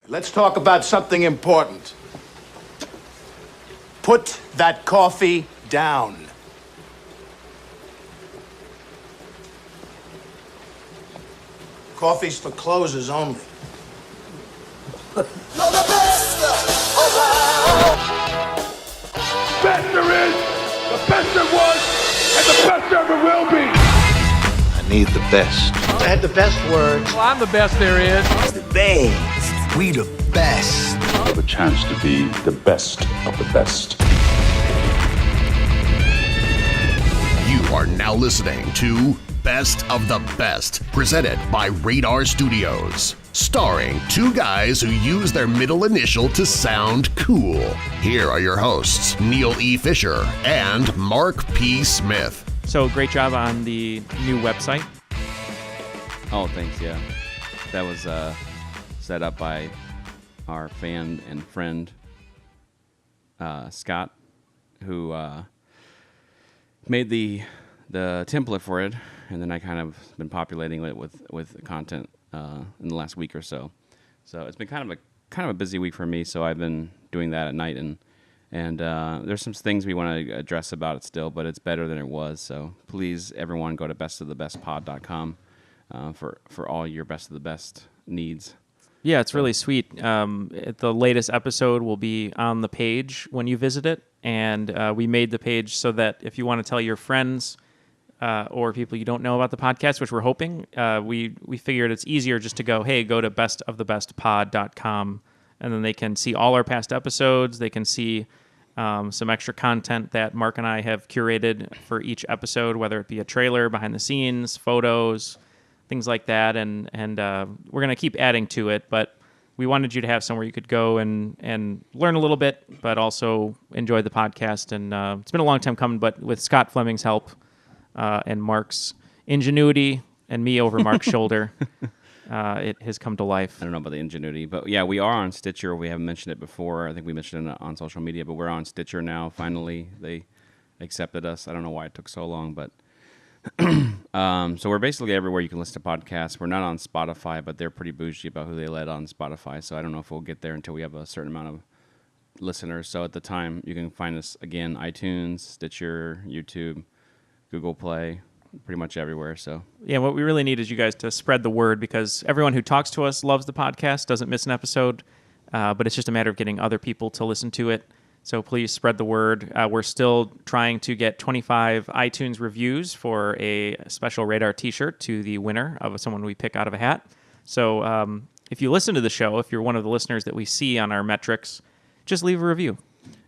Let's talk about something important. Put that coffee down. Coffee's for closers only. Best there is, the best there was, and the best there ever will be. I need the best. I had the best words. Well, I'm the best there is. The best. We the best. Have a chance to be the best of the best. You are now listening to Best of the Best, presented by Radar Studios. Starring two guys who use their middle initial to sound cool. Here are your hosts, Neal E. Fisher and Mark P. Smith. So great job on the new website. Oh, thanks, yeah. That was set up by our fan and friend, Scott, who made the template for it, and then I kind of been populating it with content in the last week or so. So it's been kind of a busy week for me. So I've been doing that at night, and there's some things we want to address about it still, but it's better than it was. So please, everyone, go to bestofthebestpod.com for all your best of the best needs. Yeah, it's really sweet. The latest episode will be on the page when you visit it, and we made the page so that if you want to tell your friends or people you don't know about the podcast, which we're hoping, we figured it's easier just to go to bestofthebestpod.com, and then they can see all our past episodes. They can see some extra content that Mark and I have curated for each episode, whether it be a trailer, behind the scenes, photos, things like that, and we're going to keep adding to it, but we wanted you to have somewhere you could go and learn a little bit, but also enjoy the podcast. And it's been a long time coming, but with Scott Fleming's help and Mark's ingenuity and me over Mark's shoulder, it has come to life. I don't know about the ingenuity, but yeah, we are on Stitcher. We haven't mentioned it before. I think we mentioned it on social media, but we're on Stitcher now. Finally, they accepted us. I don't know why it took so long, but so we're basically everywhere you can listen to podcasts. We're not on Spotify, but they're pretty bougie about who they let on Spotify. So I don't know if we'll get there until we have a certain amount of listeners. So at the time, you can find us again, iTunes, Stitcher, YouTube, Google Play, pretty much everywhere. So yeah, what we really need is you guys to spread the word, because everyone who talks to us loves the podcast, doesn't miss an episode, but it's just a matter of getting other people to listen to it. So please spread the word. We're still trying to get 25 iTunes reviews for a special Radar t-shirt to the winner of someone we pick out of a hat. So if you listen to the show, if you're one of the listeners that we see on our metrics, just leave a review.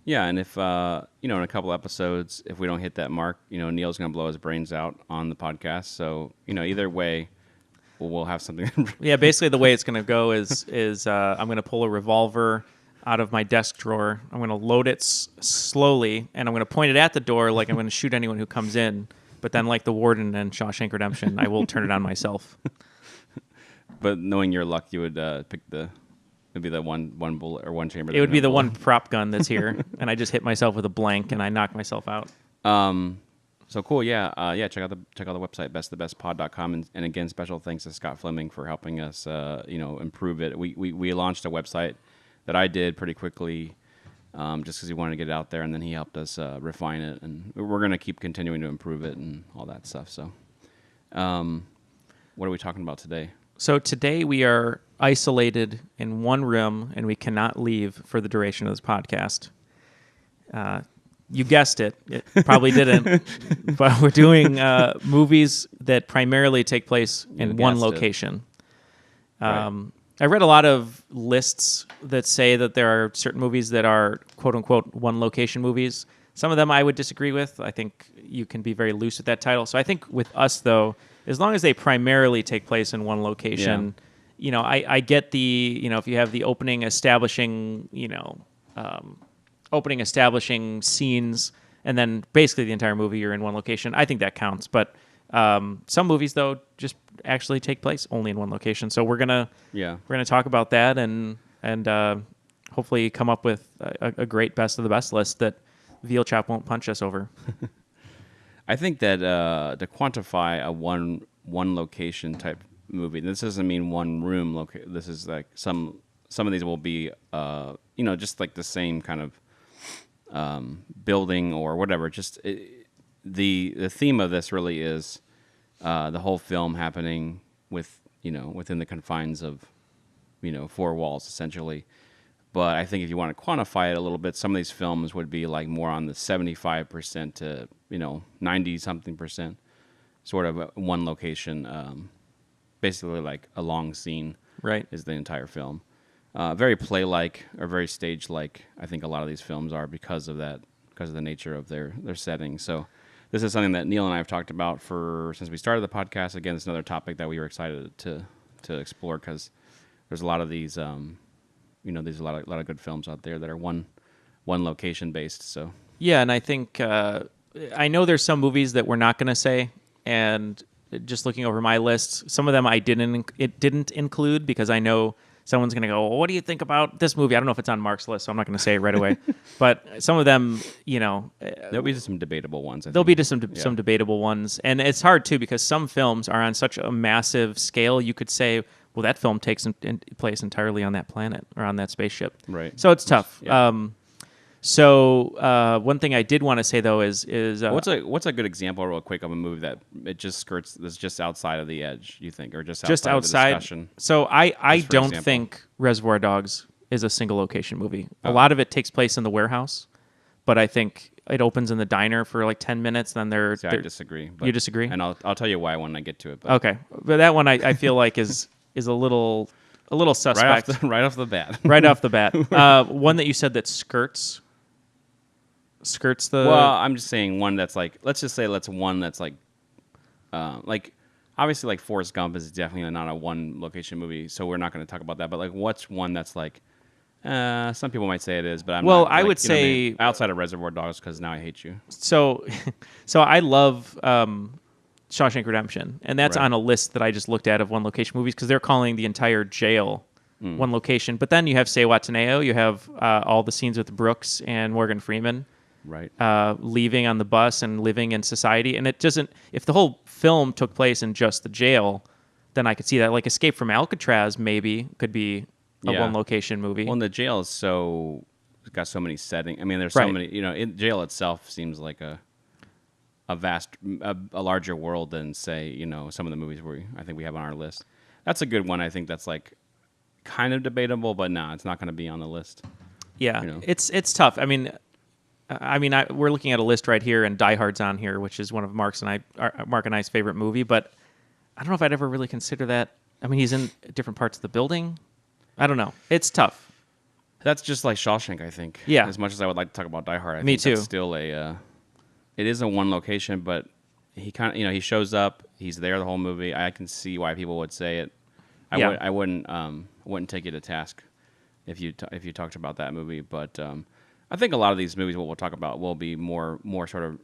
yeah, and if in a couple episodes, if we don't hit that mark, Neal's going to blow his brains out on the podcast. So either way, we'll have something. Yeah, basically the way it's going to go is I'm going to pull a revolver out of my desk drawer. I'm going to load it slowly, and I'm going to point it at the door like I'm going to shoot anyone who comes in. But then, like the warden in Shawshank Redemption, I will turn it on myself. But knowing your luck, you would pick maybe the one bullet or one chamber. It would be the one prop gun that's here, and I just hit myself with a blank, and I knock myself out. So cool, yeah. Check out the website, bestofthebestpod.com, and again, special thanks to Scott Fleming for helping us, improve it. We launched a website that I did pretty quickly, just because he wanted to get it out there, and then he helped us refine it, and we're going to keep continuing to improve it and all that stuff. So, what are we talking about today? So today we are isolated in one room, and we cannot leave for the duration of this podcast. You guessed it. It probably didn't. But we're doing movies that primarily take place in one location. Right. I read a lot of lists that say that there are certain movies that are quote-unquote one-location movies. Some of them I would disagree with. I think you can be very loose with that title. So I think with us, though, as long as they primarily take place in one location, I get the, if you have the opening establishing scenes, and then basically the entire movie you're in one location, I think that counts. But some movies, though, just actually take place only in one location. So we're gonna talk about that and hopefully come up with a great best of the best list that Veal Chop won't punch us over. I think that to quantify a one location type movie, this doesn't mean one room. This is like some some of these will be, just like the same kind of building or whatever. Just the theme of this really is the whole film happening within the confines of, four walls essentially. But I think if you want to quantify it a little bit, some of these films would be like more on the 75% to 90-something% sort of one location. Basically, like a long scene, Right. is the entire film. Very play-like or very stage-like. I think a lot of these films are because of that, because of the nature of their setting. So this is something that Neil and I have talked about since we started the podcast. Again, it's another topic that we were excited to explore because there's a lot of these. There's a lot of good films out there that are one location based. So Yeah, and I think I know there's some movies that we're not going to say, and just looking over my list, some of them I didn't include because I know someone's going to go, well, what do you think about this movie? I don't know if it's on Mark's list, so I'm not going to say it right away. But some of them, there'll be some debatable ones. there'll be just some debatable ones, and it's hard too because some films are on such a massive scale. You could say, well, that film takes place entirely on that planet or on that spaceship. Right. So it's tough. Yeah. So one thing I did want to say though is what's a good example, real quick, of a movie that it just skirts that's just outside of the edge? You think, or just outside of the discussion? So I for don't example. think Reservoir Dogs is a single location movie. A lot of it takes place in the warehouse, but I think it opens in the diner for like 10 minutes. Then See, I disagree. You disagree? And I'll tell you why when I get to it. But Okay, but that one I feel like is a little suspect right off the bat. right off the bat. One that you said that skirts the. Well, I'm just saying one that's like, let's just say one that's like obviously like Forrest Gump is definitely not a one location movie, so we're not going to talk about that. But like, what's one that's like, some people might say it is, but I'm Well, not, I like, would you know what I say- mean? Outside of Reservoir Dogs, because Now I Hate You. So I love Shawshank Redemption, and that's Right. on a list that I just looked at of one location movies because they're calling the entire jail one location. But then you have Say Wataneo, you have all the scenes with Brooks and Morgan Freeman Right. leaving on the bus and living in society, and it doesn't. If the whole film took place in just the jail, then I could see that. Like Escape from Alcatraz, maybe could be a Yeah. one location movie. Well, and the jail is it's got so many settings. I mean, there's Right. so many. Jail itself seems like a larger world than, say, some of the movies I think we have on our list. That's a good one. I think that's like kind of debatable, but no, it's not going to be on the list. Yeah, it's tough. I mean, we're looking at a list right here, and Die Hard's on here, which is one of Mark and I's favorite movie. But I don't know if I'd ever really consider that. I mean, he's in different parts of the building. I don't know. It's tough. That's just like Shawshank, I think. Yeah. As much as I would like to talk about Die Hard, I Me think that's too. still it is a one location, but he kind of, he shows up, he's there the whole movie. I can see why people would say it. I wouldn't take you to task if you talked about that movie, but I think a lot of these movies what we'll talk about will be more sort of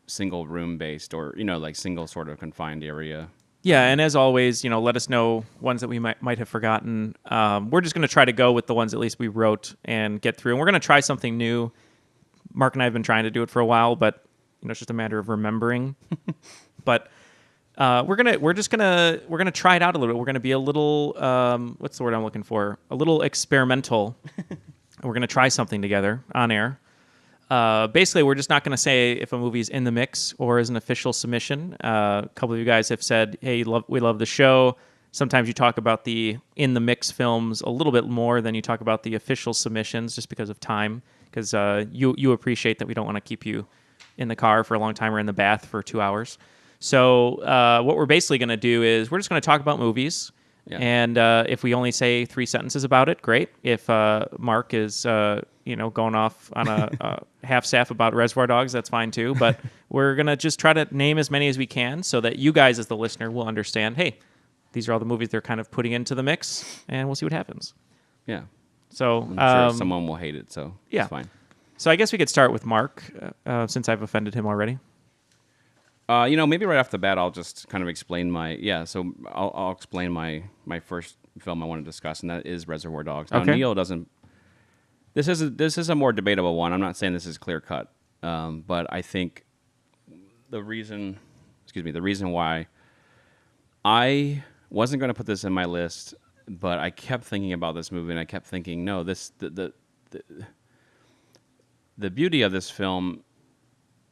single room based, or like single sort of confined area. Yeah, and as always, let us know ones that we might have forgotten. We're just going to try to go with the ones at least we wrote and get through. And we're going to try something new. Mark and I have been trying to do it for a while, but it's just a matter of remembering. But we're gonna try it out a little bit. We're gonna be a little what's the word I'm looking for? A little experimental. We're gonna try something together on air. Basically, we're just not going to say if a movie is in the mix or is an official submission. A couple of you guys have said, hey, we love the show. Sometimes you talk about the in the mix films a little bit more than you talk about the official submissions just because of time, because you appreciate that we don't want to keep you in the car for a long time or in the bath for 2 hours. So what we're basically going to do is we're just going to talk about movies. Yeah. And if we only say 3 sentences about it, great. If Mark is going off on a half-staff about Reservoir Dogs, that's fine too. But we're going to just try to name as many as we can so that you guys as the listener will understand, hey, these are all the movies they're kind of putting into the mix, and we'll see what happens. Yeah. So I'm sure someone will hate it, so yeah. it's fine. So I guess we could start with Mark, since I've offended him already. Maybe right off the bat, I'll just kind of explain So I'll explain my first film I want to discuss, and that is Reservoir Dogs. Now, Okay. Neil doesn't. This is a more debatable one. I'm not saying this is clear cut, but I think the reason why I wasn't going to put this in my list but I kept thinking about this movie, and I kept thinking, no, the beauty of this film,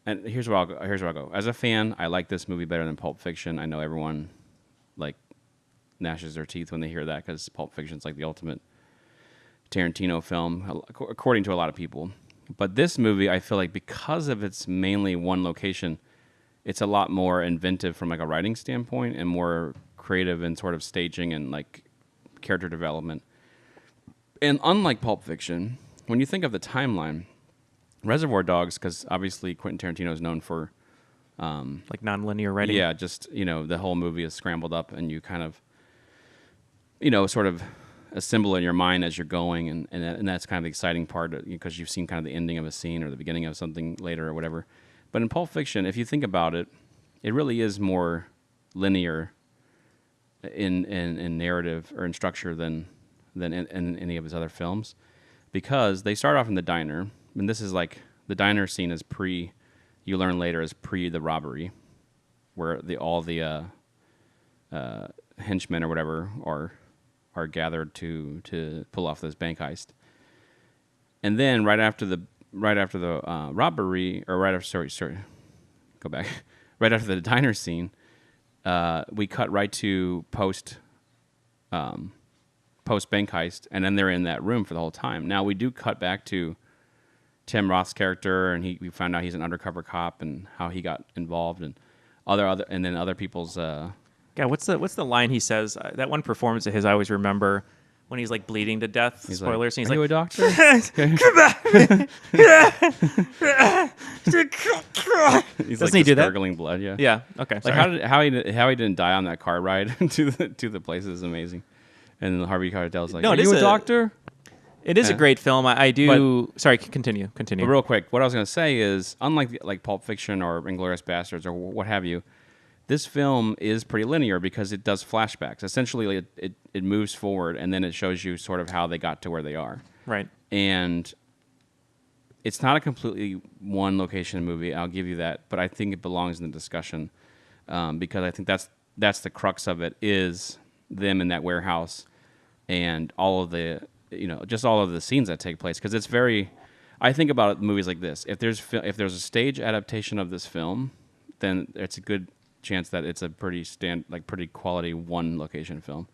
and here's where I'll go. As a fan, I like this movie better than Pulp Fiction. I know everyone like gnashes their teeth when they hear that because Pulp Fiction's like the ultimate Tarantino film, according to a lot of people. But this movie, I feel like because of its mainly one location, it's a lot more inventive from like a writing standpoint and more creative in sort of staging and like character development. And unlike Pulp Fiction, when you think of the timeline, Reservoir Dogs, because obviously Quentin Tarantino is known for like nonlinear writing. yeah, just the whole movie is scrambled up, and you kind of sort of assemble in your mind as you're going, and that's kind of the exciting part because you've seen kind of the ending of a scene or the beginning of something later or whatever. But in Pulp Fiction, if you think about it, it really is more linear in narrative or in structure than in any of his other films, because they start off in the diner, and this is like the diner scene is you learn later is pre the robbery, where all the henchmen or whatever are gathered to pull off this bank heist. And then right after the robbery, or right after go back, right after the diner scene, we cut right to post bank heist, and then they're in that room for the whole time. Now we do cut back to Tim Roth's character, and we found out he's an undercover cop and how he got involved, and and then other people's. God, what's the line he says? That one performance of his I always remember when he's like bleeding to death. He's Spoilers. Like, and he's Are you a like, doctor? He's Doesn't he do that? gurgling blood. Yeah. yeah. Okay. Like Sorry. how he didn't die on that car ride to the place is amazing. And then Harvey Keitel's like, No, are it you is a doctor? It is a great film. I do. Sorry. Continue. But real quick, what I was going to say is, unlike like Pulp Fiction or Inglourious Basterds or what have you, this film is pretty linear because it does flashbacks. Essentially, it moves forward, and then it shows you sort of how they got to where they are. Right. And it's not a completely one location movie. I'll give you that, but I think it belongs in the discussion because I think that's the crux of it, is them in that warehouse and all of the just all of the scenes that take place, because it's very. I think about movies like this. If there's a stage adaptation of this film, then it's a good chance that it's a pretty quality one location film,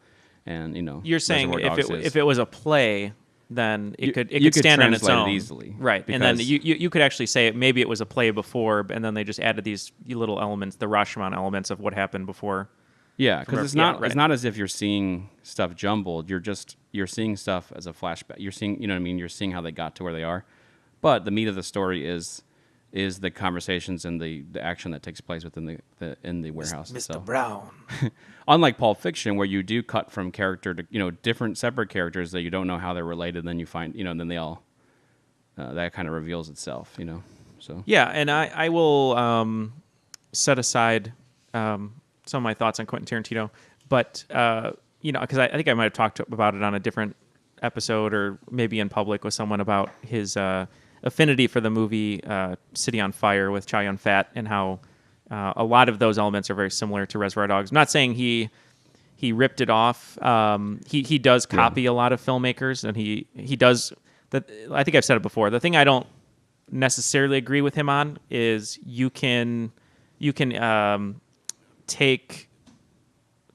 and You're saying Reservoir Dogs if it was a play, then it could you could stand on its translate it own easily, right? And then because- you could actually say maybe it was a play before, and then they just added these little elements, the Rashomon elements of what happened before. Yeah, because it's yeah, not right. it's not as if you're seeing stuff jumbled. You're seeing stuff as a flashback. You're seeing what I mean. You're seeing how they got to where they are, but the meat of the story is the conversations and the action that takes place within the warehouse itself. Brown. Unlike Pulp Fiction, where you do cut from character to different separate characters that you don't know how they're related, then you find and then they all that kind of reveals itself. So Yeah, and I will set aside some of my thoughts on Quentin Tarantino, but because I think I might have talked about it on a different episode or maybe in public with someone about his affinity for the movie City on Fire with Chow Yun-fat, and how a lot of those elements are very similar to Reservoir Dogs. I'm not saying he ripped it off. He does copy a lot of filmmakers, and he does that. I think I've said it before. The thing I don't necessarily agree with him on is you can take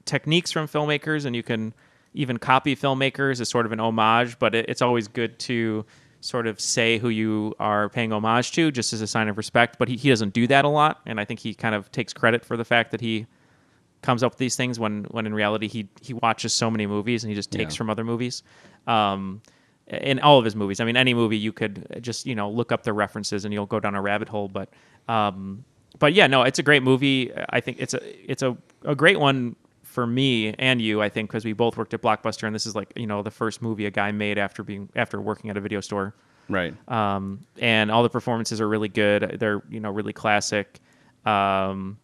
techniques from filmmakers, and you can even copy filmmakers as sort of an homage, but it's always good to sort of say who you are paying homage to, just as a sign of respect. But he doesn't do that a lot, and I think he kind of takes credit for the fact that he comes up with these things when in reality he watches so many movies and he just takes from other movies. In all of his movies, I mean, any movie you could just look up the references and you'll go down a rabbit hole. But yeah, no, it's a great movie. I think it's a great one for me and you, I think, because we both worked at Blockbuster, and this is like the first movie a guy made after working at a video store. right. And all the performances are really good. They're really classic. And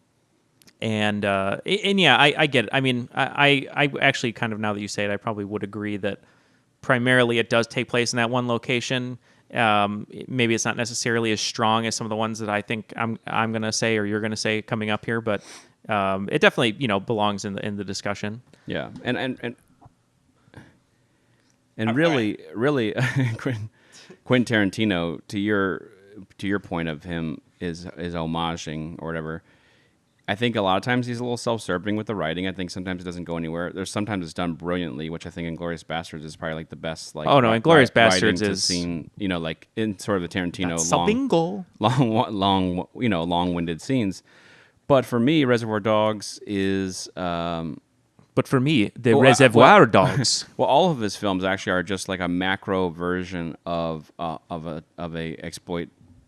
yeah, I get it. I mean, I actually kind of, now that you say it, I probably would agree that primarily it does take place in that one location. Maybe it's not necessarily as strong as some of the ones that I think I'm going to say or you're going to say coming up here, but it definitely belongs in the discussion. Yeah, and And really, Quentin Tarantino, to your point of him is homaging or whatever. I think a lot of times he's a little self-serving with the writing. I think sometimes it doesn't go anywhere. There's sometimes it's done brilliantly, which I think Inglourious Basterds is probably like the best. Like, Inglourious writing Basterds to is scene, like in sort of the Tarantino bingo. long-winded scenes. But for me, Reservoir Dogs is. But for me, the Reservoir Dogs. Well, all of his films actually are just like a macro version of a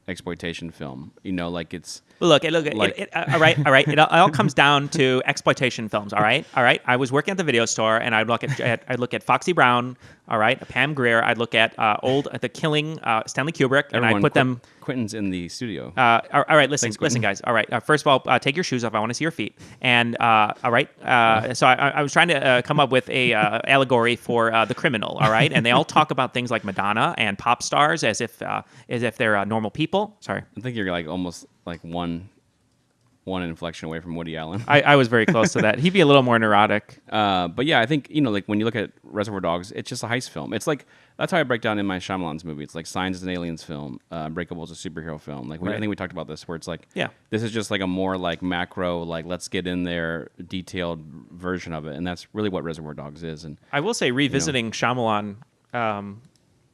exploitation film. Like it's. Look. Like- All right. It all comes down to exploitation films. All right. I was working at the video store, and I'd look at Foxy Brown. All right, Pam Grier. I'd look at The Killing, Stanley Kubrick, and I put them. Quentin's in the studio. All right, listen, Thanks, Quentin. guys. All right, first of all, take your shoes off. I want to see your feet. And all right, so I was trying to come up with a allegory for The Criminal. All right, and they all talk about things like Madonna and pop stars as if they're normal people. Sorry, I think you're like almost like one inflection away from Woody Allen. I was very close to that. He'd be a little more neurotic. But yeah, I think like when you look at Reservoir Dogs, it's just a heist film. It's like that's how I break down in my Shyamalan's movie. It's like Signs is an aliens film, Unbreakable is a superhero film. Like I think we talked about this, where it's like this is just like a more like macro, like let's get in there, detailed version of it, and that's really what Reservoir Dogs is. And I will say, revisiting Shyamalan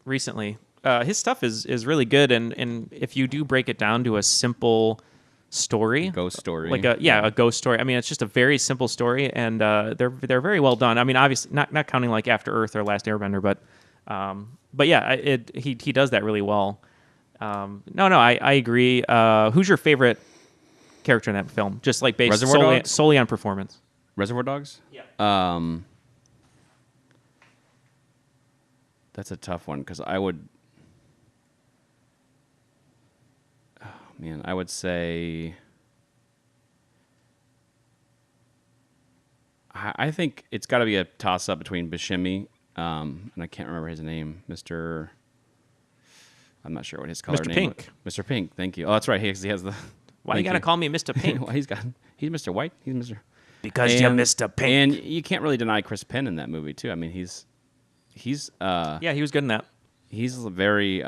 recently, his stuff is really good, and if you do break it down to a simple story, ghost story, like a ghost story. I mean, it's just a very simple story, and they're very well done. I mean, obviously not counting like After Earth or Last Airbender, but yeah, he does that really well. I agree. Who's your favorite character in that film? Just like based solely on performance. Reservoir Dogs. Yeah. That's a tough one because I would. Man, I would say I think it's got to be a toss-up between Buscemi, and I can't remember his name, Mr. I'm not sure what his color Mr. name Pink. was. Mr. Pink, thank you. Oh, that's right. He has the... Why you got to call me Mr. Pink? Well, he's Mr. White. He's Mr. Because you're Mr. Pink. And you can't really deny Chris Penn in that movie, too. I mean, he's yeah, he was good in that. He's very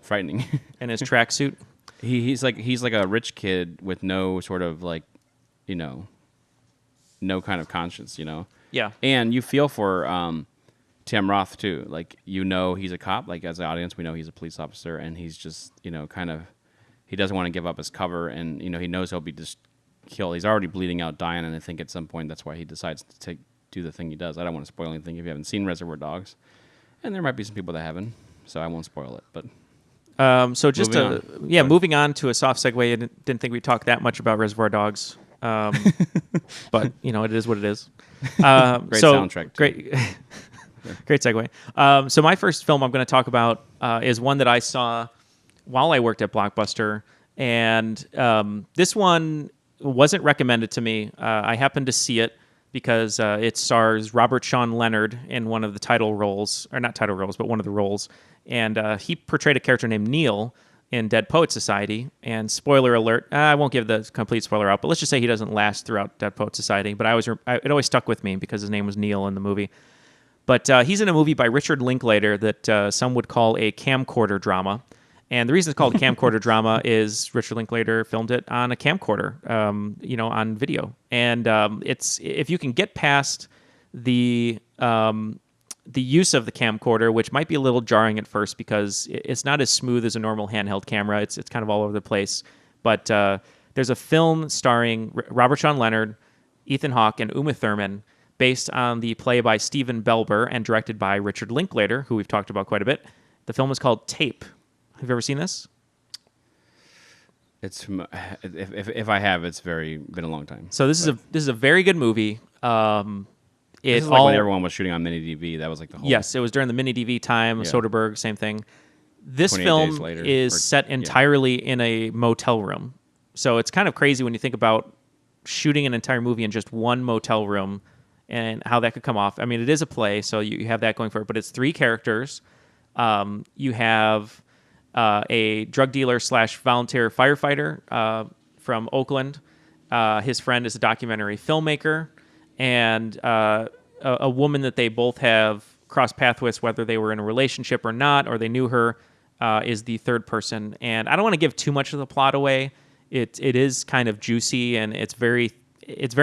frightening. In his tracksuit. He's like a rich kid with no sort of like, no kind of conscience, Yeah. And you feel for Tim Roth too. Like he's a cop. Like as an audience, we know he's a police officer, and he's just kind of he doesn't want to give up his cover, and he knows he'll be just killed. He's already bleeding out, dying, and I think at some point that's why he decides to do the thing he does. I don't want to spoil anything if you haven't seen Reservoir Dogs, and there might be some people that haven't, so I won't spoil it, but. So just moving on to a soft segue. I didn't think we'd talk that much about Reservoir Dogs, but it is what it is. Great soundtrack. Too. Great segue. So my first film I'm going to talk about is one that I saw while I worked at Blockbuster, and this one wasn't recommended to me. I happened to see it because it stars Robert Sean Leonard in one of the title roles, or not title roles, but one of the roles. And he portrayed a character named Neal in Dead Poets Society. And spoiler alert, I won't give the complete spoiler out, but let's just say he doesn't last throughout Dead Poets Society. But it always stuck with me because his name was Neal in the movie. But he's in a movie by Richard Linklater that some would call a camcorder drama. And the reason it's called a camcorder drama is Richard Linklater filmed it on a camcorder, on video. And it's if you can get past the use of the camcorder, which might be a little jarring at first because it's not as smooth as a normal handheld camera. It's kind of all over the place. But there's a film starring Robert Sean Leonard, Ethan Hawke, and Uma Thurman based on the play by Steven Belber and directed by Richard Linklater, who we've talked about quite a bit. The film is called Tape. Have you ever seen this? It's if I have, it's been a long time. So this is a very good movie. This is like when everyone was shooting on mini DV. That was like the whole. Yes, it was during the mini DV time. Yeah. Soderbergh, same thing. This 28 film days later, is set entirely in a motel room. So it's kind of crazy when you think about shooting an entire movie in just one motel room and how that could come off. I mean, it is a play, so you have that going for it, but it's 3 characters. You have a drug dealer / volunteer firefighter from Oakland. His friend is a documentary filmmaker, and a woman that they both have crossed paths with, whether they were in a relationship or not, or they knew her, is the third person. And I don't want to give too much of the plot away. It is kind of juicy, and it's very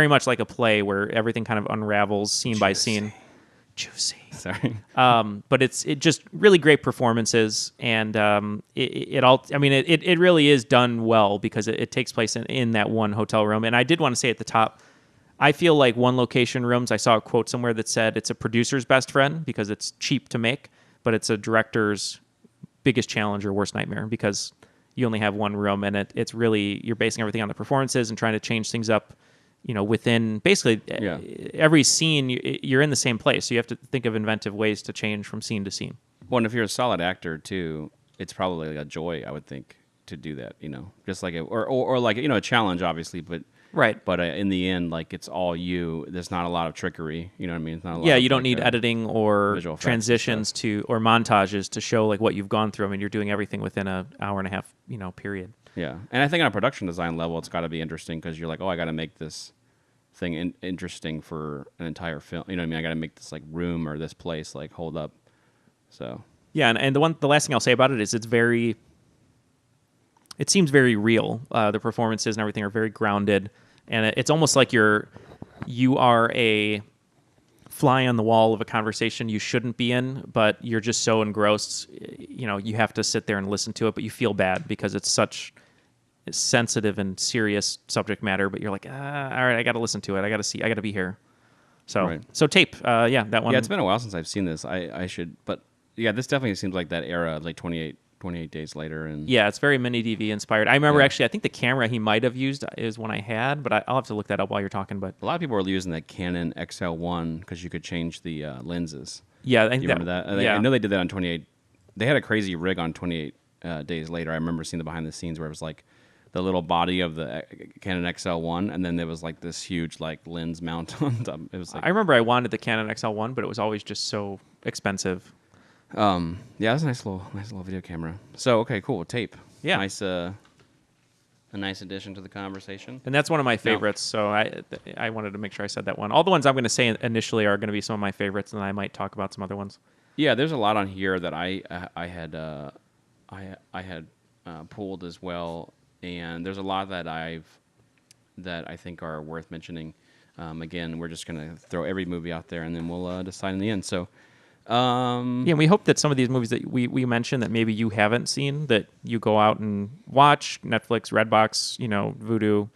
much like a play where everything kind of unravels scene by scene. Juicy. Sorry. But it just really great performances, and it really is done well because it takes place in that one hotel room. And I did want to say at the top, I feel like One Location Rooms, I saw a quote somewhere that said it's a producer's best friend because it's cheap to make, but it's a director's biggest challenge or worst nightmare because you only have one room, and it's really, you're basing everything on the performances and trying to change things up, within basically every scene. You're in the same place, so you have to think of inventive ways to change from scene to scene. Well, and if you're a solid actor too, it's probably a joy, I would think, to do that. Just like or like a challenge, obviously, but right. But in the end, like it's all you. There's not a lot of trickery. You know what I mean? It's not a lot you don't need editing or visual effects transitions or montages to show like what you've gone through. I mean, you're doing everything within an hour and a half, period. Yeah, and I think on a production design level, it's got to be interesting because you're like, oh, I got to make this thing interesting for an entire film. You know what I mean? I got to make this like room or this place like hold up. So yeah, and the last thing I'll say about it is it seems very real. The performances and everything are very grounded, and it's almost like you are a fly on the wall of a conversation you shouldn't be in, but you're just so engrossed, you have to sit there and listen to it, but you feel bad because it's such sensitive and serious subject matter, but you're like, all right, I got to listen to it. I got to be here. So, right. So Tape, that one. Yeah, it's been a while since I've seen this. I should, but yeah, this definitely seems like that era, like 28 days later. And yeah, it's very mini DV inspired. I remember actually, I think the camera he might have used is one I had, but I'll have to look that up while you're talking. But a lot of people were using that Canon XL1 because you could change the lenses. Yeah, I think you remember that? I know they did that on 28. They had a crazy rig on 28 days later. I remember seeing the behind the scenes where it was like the little body of the Canon XL1, and then there was like this huge like lens mount on top. It was like, I remember I wanted the Canon XL1, but it was always just so expensive. Yeah, that's a nice little video camera. So okay, cool. Tape. Yeah, nice. A nice addition to the conversation. And that's one of my favorites. So I wanted to make sure I said that one. All the ones I'm going to say initially are going to be some of my favorites, and then I might talk about some other ones. Yeah, there's a lot on here that I had pulled as well, and there's a lot that I think are worth mentioning. Again, we're just going to throw every movie out there, and then we'll decide in the end. So. And we hope that some of these movies that we mentioned that maybe you haven't seen, that you go out and watch Netflix, Redbox, Vudu,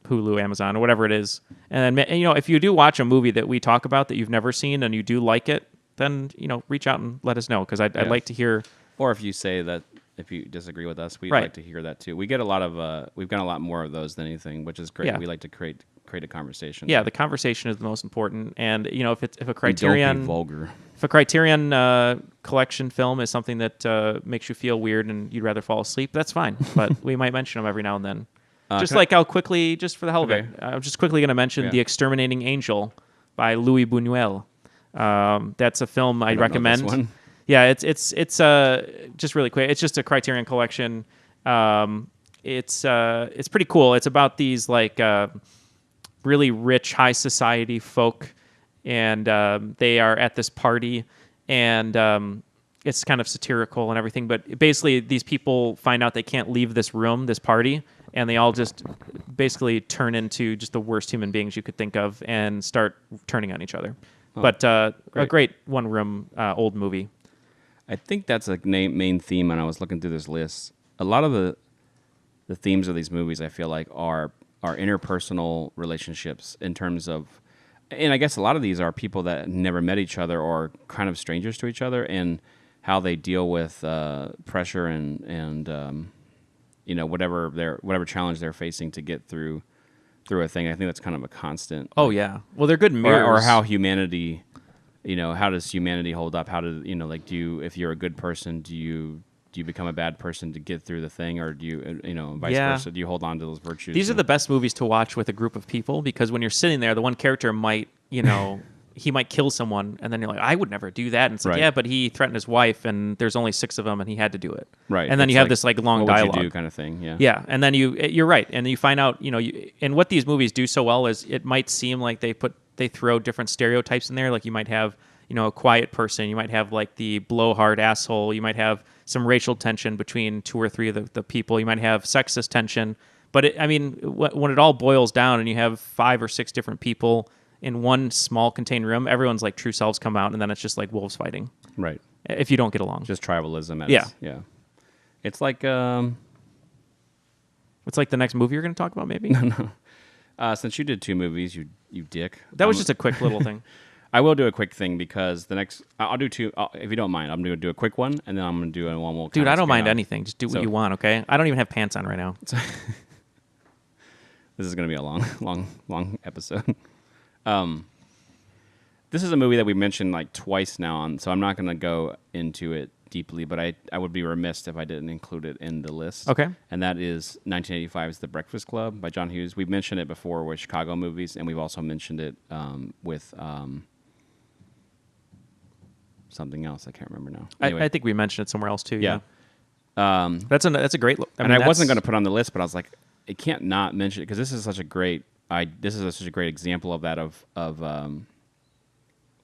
Hulu, Amazon, or whatever it is. And then, if you do watch a movie that we talk about that you've never seen and you do like it, then, reach out and let us know, because I'd like to hear. Or if you say that, if you disagree with us, we'd like to hear that too. We get a lot of, we've got a lot more of those than anything, which is great. Yeah. We like to create a conversation. Yeah, the conversation is the most important. And if a Criterion, don't be vulgar. If a Criterion collection film is something that makes you feel weird and you'd rather fall asleep, that's fine. But we might mention them every now and then. Just for the hell of it, I'm just quickly going to mention The Exterminating Angel by Louis Buñuel. That's a film I recommend. Know this one. Yeah, it's just really quick. It's just a Criterion collection. It's pretty cool. It's about these like really rich high society folk, and they are at this party, and it's kind of satirical and everything. But basically, these people find out they can't leave this party, and they all just basically turn into just the worst human beings you could think of and start turning on each other. Oh, but a great one-room old movie. I think that's a main theme when I was looking through this list. A lot of the themes of these movies, I feel like, are interpersonal relationships in terms of, and I guess a lot of these are people that never met each other or kind of strangers to each other, and how they deal with pressure and whatever challenge they're facing to get through a thing. I think that's kind of a constant. Oh yeah, well they're good mirrors. Or how humanity. How does humanity hold up? How do if you're a good person, do you become a bad person to get through the thing, or do you, vice versa? Do you hold on to those virtues? These are the best movies to watch with a group of people, because when you're sitting there, the one character might, he might kill someone, and then you're like, I would never do that. And it's like, yeah, but he threatened his wife, and there's only 6 of them, and he had to do it. Right. And then you have this like long dialogue. What would you do kind of thing, yeah. Yeah, and then you're right, and you find out, and what these movies do so well is it might seem like they throw different stereotypes in there, like you might have, a quiet person. You might have like the blowhard asshole. You might have some racial tension between two or three of the people. You might have sexist tension. But when it all boils down and you have 5 or 6 different people in one small contained room, everyone's like true selves come out, and then it's just like wolves fighting. Right. If you don't get along. Just tribalism. Yeah. Yeah. It's like It's like the next movie you're going to talk about, maybe? since you did 2 movies, you dick. That was just a quick little thing. I will do a quick thing because the next I'll do 2 if you don't mind. I'm going to do a quick one and then I'm going to do one more. Dude, I don't mind anything. Just do what you want, okay? I don't even have pants on right now. This is going to be a long episode. This is a movie that we mentioned like twice now, so I'm not going to go into it deeply, but I would be remiss if I didn't include it in the list. Okay. And that is 1985's The Breakfast Club by John Hughes. We've mentioned it before with Chicago movies, and we've also mentioned it with something else. I can't remember now. Anyway. I think we mentioned it somewhere else too. Yeah. That's a great look. I wasn't going to put it on the list, but I was like, I can't not mention it because this is such a great. This is such a great example of that of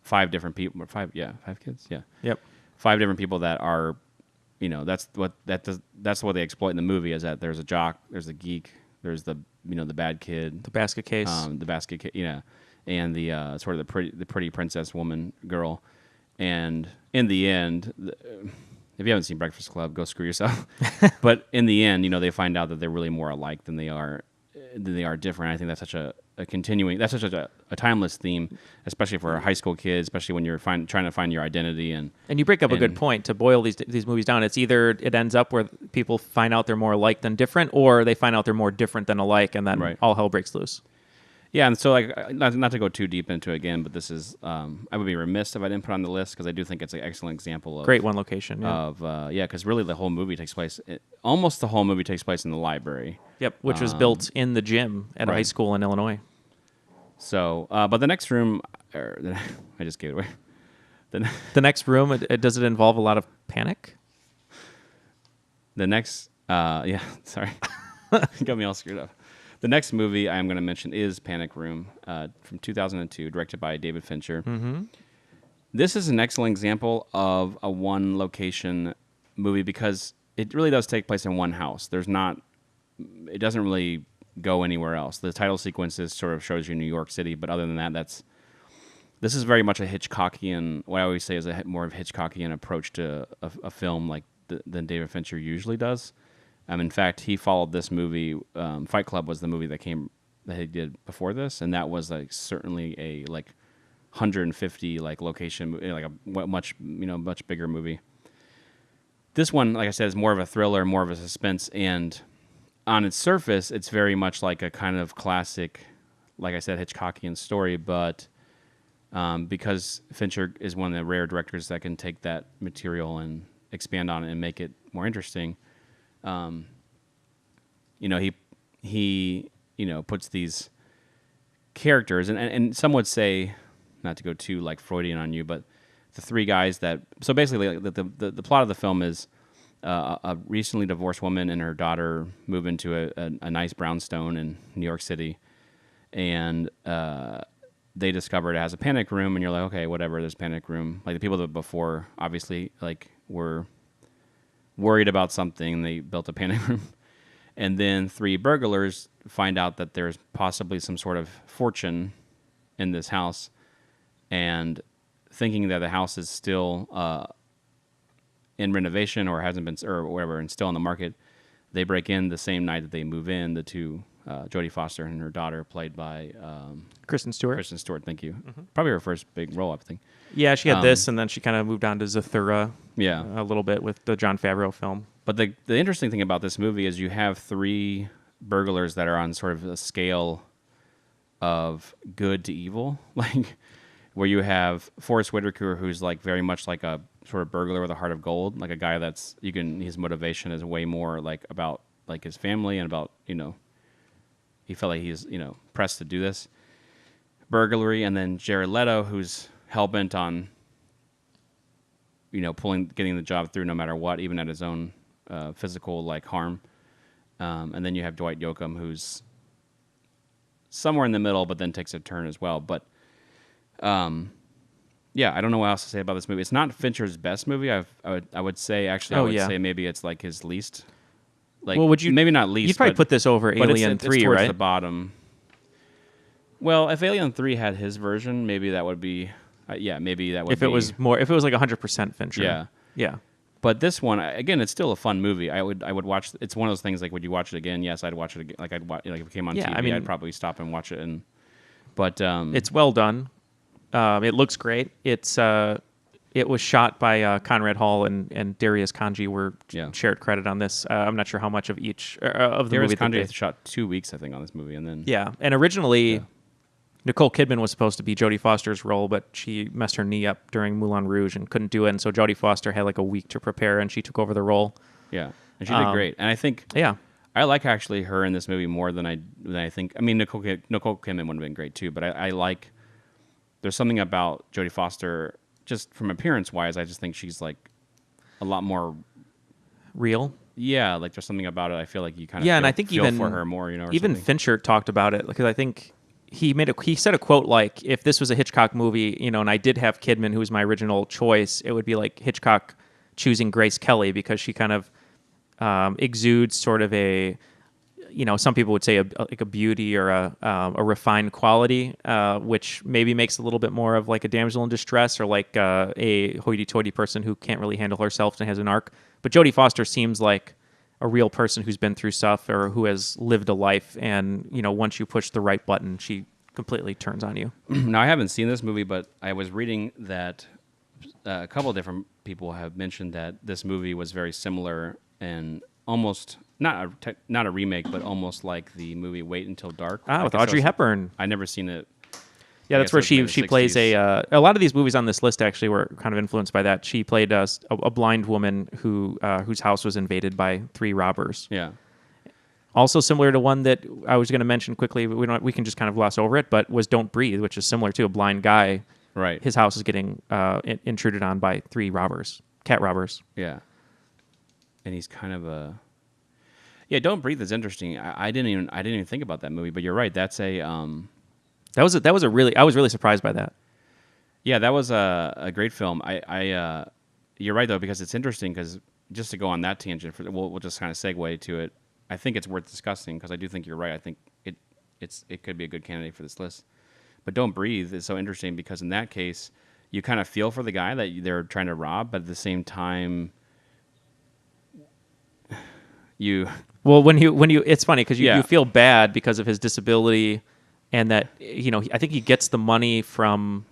5 different people. 5 kids. Yeah. Yep. 5 different people that are, that's what they exploit in the movie is that there's a jock, there's a geek, there's the the bad kid, The basket case. And the sort of the pretty princess woman girl, and in the end, if you haven't seen Breakfast Club, go screw yourself. But in the end, they find out that they're really more alike than they are different. I think that's such a continuing, that's such a timeless theme, especially for high school kids, especially when you're trying to find your identity. And you break up a good point to boil these movies down. It's either it ends up where people find out they're more alike than different, or they find out they're more different than alike, and then all hell breaks loose. Yeah, and so like not to go too deep into it again, but this is I would be remiss if I didn't put it on the list because I do think it's an excellent example of great one location. Yeah. Because really the whole movie takes place, almost the whole movie takes place in the library. Yep, which was built in the gym at a high school in Illinois. So, but the next room, I just gave it away. The next room, does it involve a lot of panic? The next, sorry, you got me all screwed up. The next movie I am going to mention is Panic Room from 2002, directed by David Fincher. Mm-hmm. This is an excellent example of a one-location movie because it really does take place in one house. It doesn't really go anywhere else. The title sequences sort of shows you New York City, but other than that, this is very much a Hitchcockian, what I always say is more of a Hitchcockian approach to a film than David Fincher usually does. In fact, he followed this movie. Fight Club was the movie that he did before this, and that was like certainly a 150 location, like a much bigger movie. This one, like I said, is more of a thriller, more of a suspense, and on its surface, it's very much like a kind of classic, like I said, Hitchcockian story. But because Fincher is one of the rare directors that can take that material and expand on it and make it more interesting. He puts these characters, and some would say, not to go too Freudian on you, but the 3 guys that. So basically, the plot of the film is a recently divorced woman and her daughter move into a nice brownstone in New York City, and they discover it has a panic room, and you're like, okay, whatever, there's a panic room. Like the people that before, obviously, were worried about something, they built a panic room. And then 3 burglars find out that there's possibly some sort of fortune in this house, and thinking that the house is still in renovation or hasn't been, or whatever, and still on the market, they break in the same night that they move in. The 2, Jodie Foster and her daughter, played by Kristen Stewart. Kristen Stewart, thank you. Mm-hmm. Probably her first big role, I think. Yeah, she had this, and then she kind of moved on to Zathura. Yeah, a little bit with the Jon Favreau film. But the interesting thing about this movie is you have 3 burglars that are on sort of a scale of good to evil, where you have Forrest Whitaker, who's very much like a sort of burglar with a heart of gold, like a guy that's his motivation is way more about his family and about he felt like he's pressed to do this burglary, and then Jared Leto, who's hell-bent on getting the job through no matter what, even at his own physical harm, and then you have Dwight Yoakam, who's somewhere in the middle, but then takes a turn as well. But yeah, I don't know what else to say about this movie. It's not Fincher's best movie. I would say actually, I Oh, would yeah. say maybe it's like his least. Like, Well, would you maybe not least? You'd probably but, put this over but Alien it's 3, towards right? the bottom. Well, if Alien 3 had his version, maybe that would be. Yeah, maybe that would. If it was like 100% Fincher. Yeah. Yeah. But this one, again, it's still a fun movie. I would watch. It's one of those things like, would you watch it again? Yes, I'd watch it again. Like I'd watch, if it came on Yeah, TV, I mean- I'd probably stop and watch it. But It's well done. It looks great. It was shot by Conrad Hall and Darius Kanji were Yeah. shared credit on this. I'm not sure how much of each of the Darius movie. that Kanji they- shot 2 weeks, I think, on this movie, and then Yeah, and originally Nicole Kidman was supposed to be Jodie Foster's role, but she messed her knee up during Moulin Rouge and couldn't do it, and so Jodie Foster had like a week to prepare, and she took over the role. yeah, and she did great. And I think Yeah, I like actually her in this movie more than I think. I mean, Nicole Kidman would have been great too, but I like. There's something about Jodie Foster, just from appearance wise. I just think she's like a lot more. real. Yeah, like there's something about it. I feel like you kind of Yeah, and I think feel even for her more, or even something. Fincher talked about it because I think he said a quote like, if this was a Hitchcock movie, and I did have Kidman, who was my original choice, it would be like Hitchcock choosing Grace Kelly because she kind of exudes sort of a, some people would say like a beauty or a refined quality, which maybe makes a little bit more of like a damsel in distress or like a hoity-toity person who can't really handle herself and has an arc. But Jodie Foster seems like a real person who's been through stuff or who has lived a life, and once you push the right button, she completely turns on you. Now, I haven't seen this movie, but I was reading that a couple of different people have mentioned that this movie was very similar and almost not a remake, but almost like the movie Wait Until Dark. With I guess Audrey Hepburn. I never seen it. Yeah, I that's guess where it was she made in the plays 60s. a lot of these movies on this list actually were kind of influenced by that. She played a blind woman whose house was invaded by 3 robbers. Yeah. Also similar to one that I was going to mention quickly, but we can just kind of gloss over it, but was Don't Breathe, which is similar to a blind guy. Right. His house is getting intruded on by 3 robbers, cat robbers. Yeah. And he's kind of a. Yeah, Don't Breathe is interesting. I didn't even think about that movie, but you're right. That's a. That was a really, I was really surprised by that. Yeah, that was a great film. You're right though, because it's interesting. Because just to go on that tangent, we'll just kind of segue to it. I think it's worth discussing because I do think you're right. I think it could be a good candidate for this list. But Don't Breathe is so interesting because in that case, you kind of feel for the guy that they're trying to rob, but at the same time, Well, when you, it's funny because Yeah. you feel bad because of his disability, and that I think he gets the money from.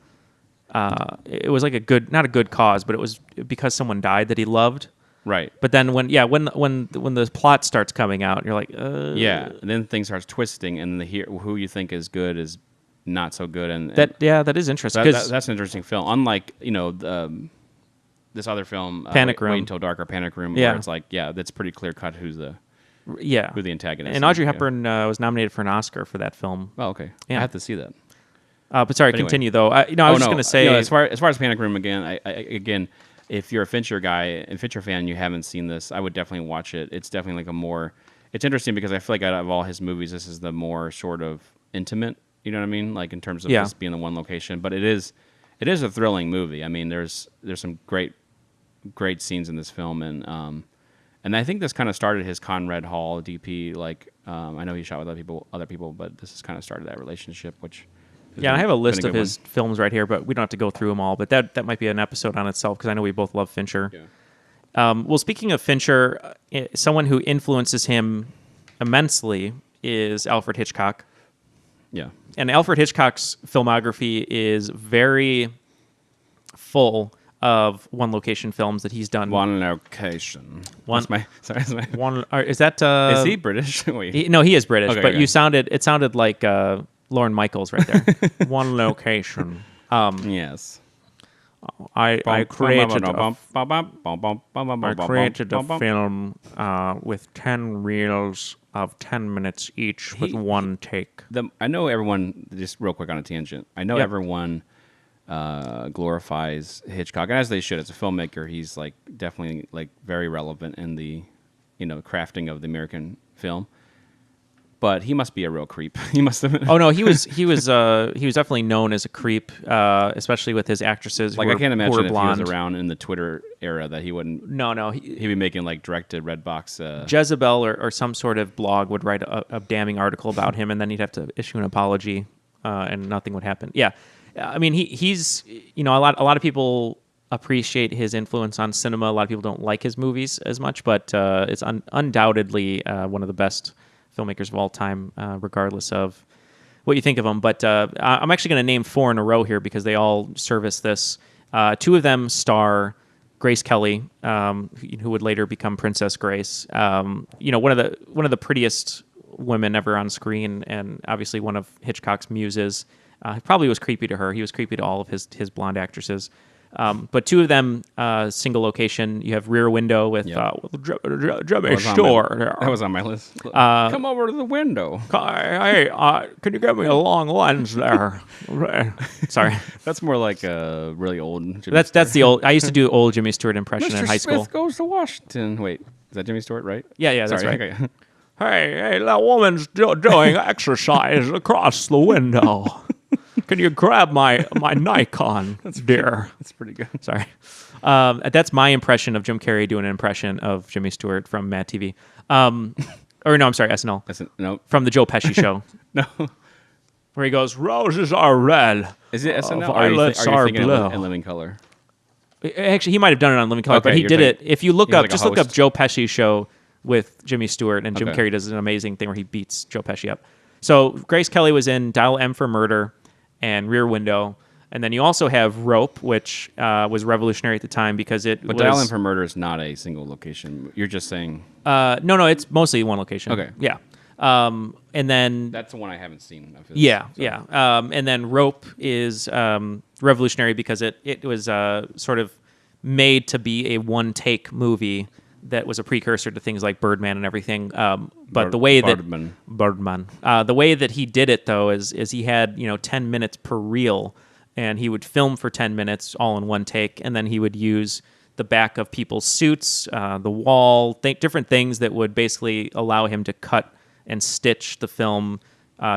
It was like not a good cause, but it was because someone died that he loved. right. But then when the plot starts coming out, you're like, Yeah, and then things starts twisting, and who you think is good is not so good, and that is interesting. 'Cause that's an interesting film. Unlike this other film, Panic Room. Wait Until Dark or Panic Room, Yeah. where it's like that's pretty clear cut who the antagonist. and Audrey is, yeah. Hepburn was nominated for an Oscar for that film. Oh, okay. Yeah. I have to see that. But sorry, But anyway. continue though. I was just going to say, as far as Panic Room again, if you're a Fincher guy and Fincher fan, and you haven't seen this, I would definitely watch it. It's definitely like it's interesting because I feel like out of all his movies, this is the more sort of intimate. You know what I mean? Like in terms of Yeah. just being in one location, but it is a thrilling movie. I mean, there's some great scenes in this film, and I think this kind of started his Conrad Hall DP. Like I know he shot with other people, but this has kind of started that relationship, which. yeah, I have a list been of good his films right here, but we don't have to go through them all. But that might be an episode on itself because I know we both love Fincher. Yeah. Well, speaking of Fincher, someone who influences him immensely is Alfred Hitchcock. Yeah. And Alfred Hitchcock's filmography is very full of one-location films that he's done. One location. One- That's my. One is that? Is he British? Wait. No, he is British. Okay, but okay. it sounded like Lorne Michaels right there. One location. Yes. I created a film with 10 reels of 10 minutes each with one take. I know everyone. Just real quick on a tangent. I know Yep. everyone glorifies Hitchcock, and as they should. As a filmmaker, he's like definitely like very relevant in the crafting of the American film. But he must be a real creep. He must have been. Oh no, he was definitely known as a creep, especially with his actresses. Like who I can't were imagine if blonde. he was around in the Twitter era that he wouldn't. No, He'd be making like directed Redbox. Jezebel or some sort of blog would write a damning article about him, and then he'd have to issue an apology, and nothing would happen. Yeah, I mean he's a lot of people appreciate his influence on cinema. A lot of people don't like his movies as much, but it's undoubtedly one of the best filmmakers of all time, regardless of what you think of them. But I'm actually going to name 4 in a row here because they all service this. 2 of them star Grace Kelly, who would later become Princess Grace. One of the prettiest women ever on screen, and obviously one of Hitchcock's muses. Probably was creepy to her. He was creepy to all of his blonde actresses. But 2 of them, single location. You have Rear Window with Jimmy Stewart. That was on my list. Come over to the window. Hey, can you give me a long lens there? Sorry, That's more like a really old. Jimmy that's the old. I used to do old Jimmy Stewart impression Mr. in high school. Smith goes to Washington. Wait, is that Jimmy Stewart, right? Yeah, that's Sorry, right. okay. Hey, that woman's doing exercise across the window. Can you grab my Nikon, dear? That's pretty good. Sorry. That's my impression of Jim Carrey doing an impression of Jimmy Stewart from Mad TV. Or no, I'm sorry, SNL. No. From the Joe Pesci show. No. Where he goes, roses are red. Is it SNL? Or are you Violets thinking blue. in Living Color? Actually, he might have done it on Living Color, Okay, but he you're did it. thinking- If you look he's up, like a just look up host. Joe Pesci show with Jimmy Stewart, and Jim Okay. Carrey does an amazing thing where he beats Joe Pesci up. So Grace Kelly was in Dial M for Murder and Rear Window. And then you also have Rope, which was revolutionary at the time because it But was... Dial M for Murder is not a single location. You're just saying No, it's mostly one location. Okay. Yeah. And then... that's the one I haven't seen. Of his, Yeah, so. yeah. And then Rope is revolutionary because it was sort of made to be a one-take movie that was a precursor to things like Birdman and everything. But the way that... Birdman. The way that he did it, though, is he had 10 minutes per reel, and he would film for 10 minutes all in one take, and then he would use the back of people's suits, the wall, different things that would basically allow him to cut and stitch the film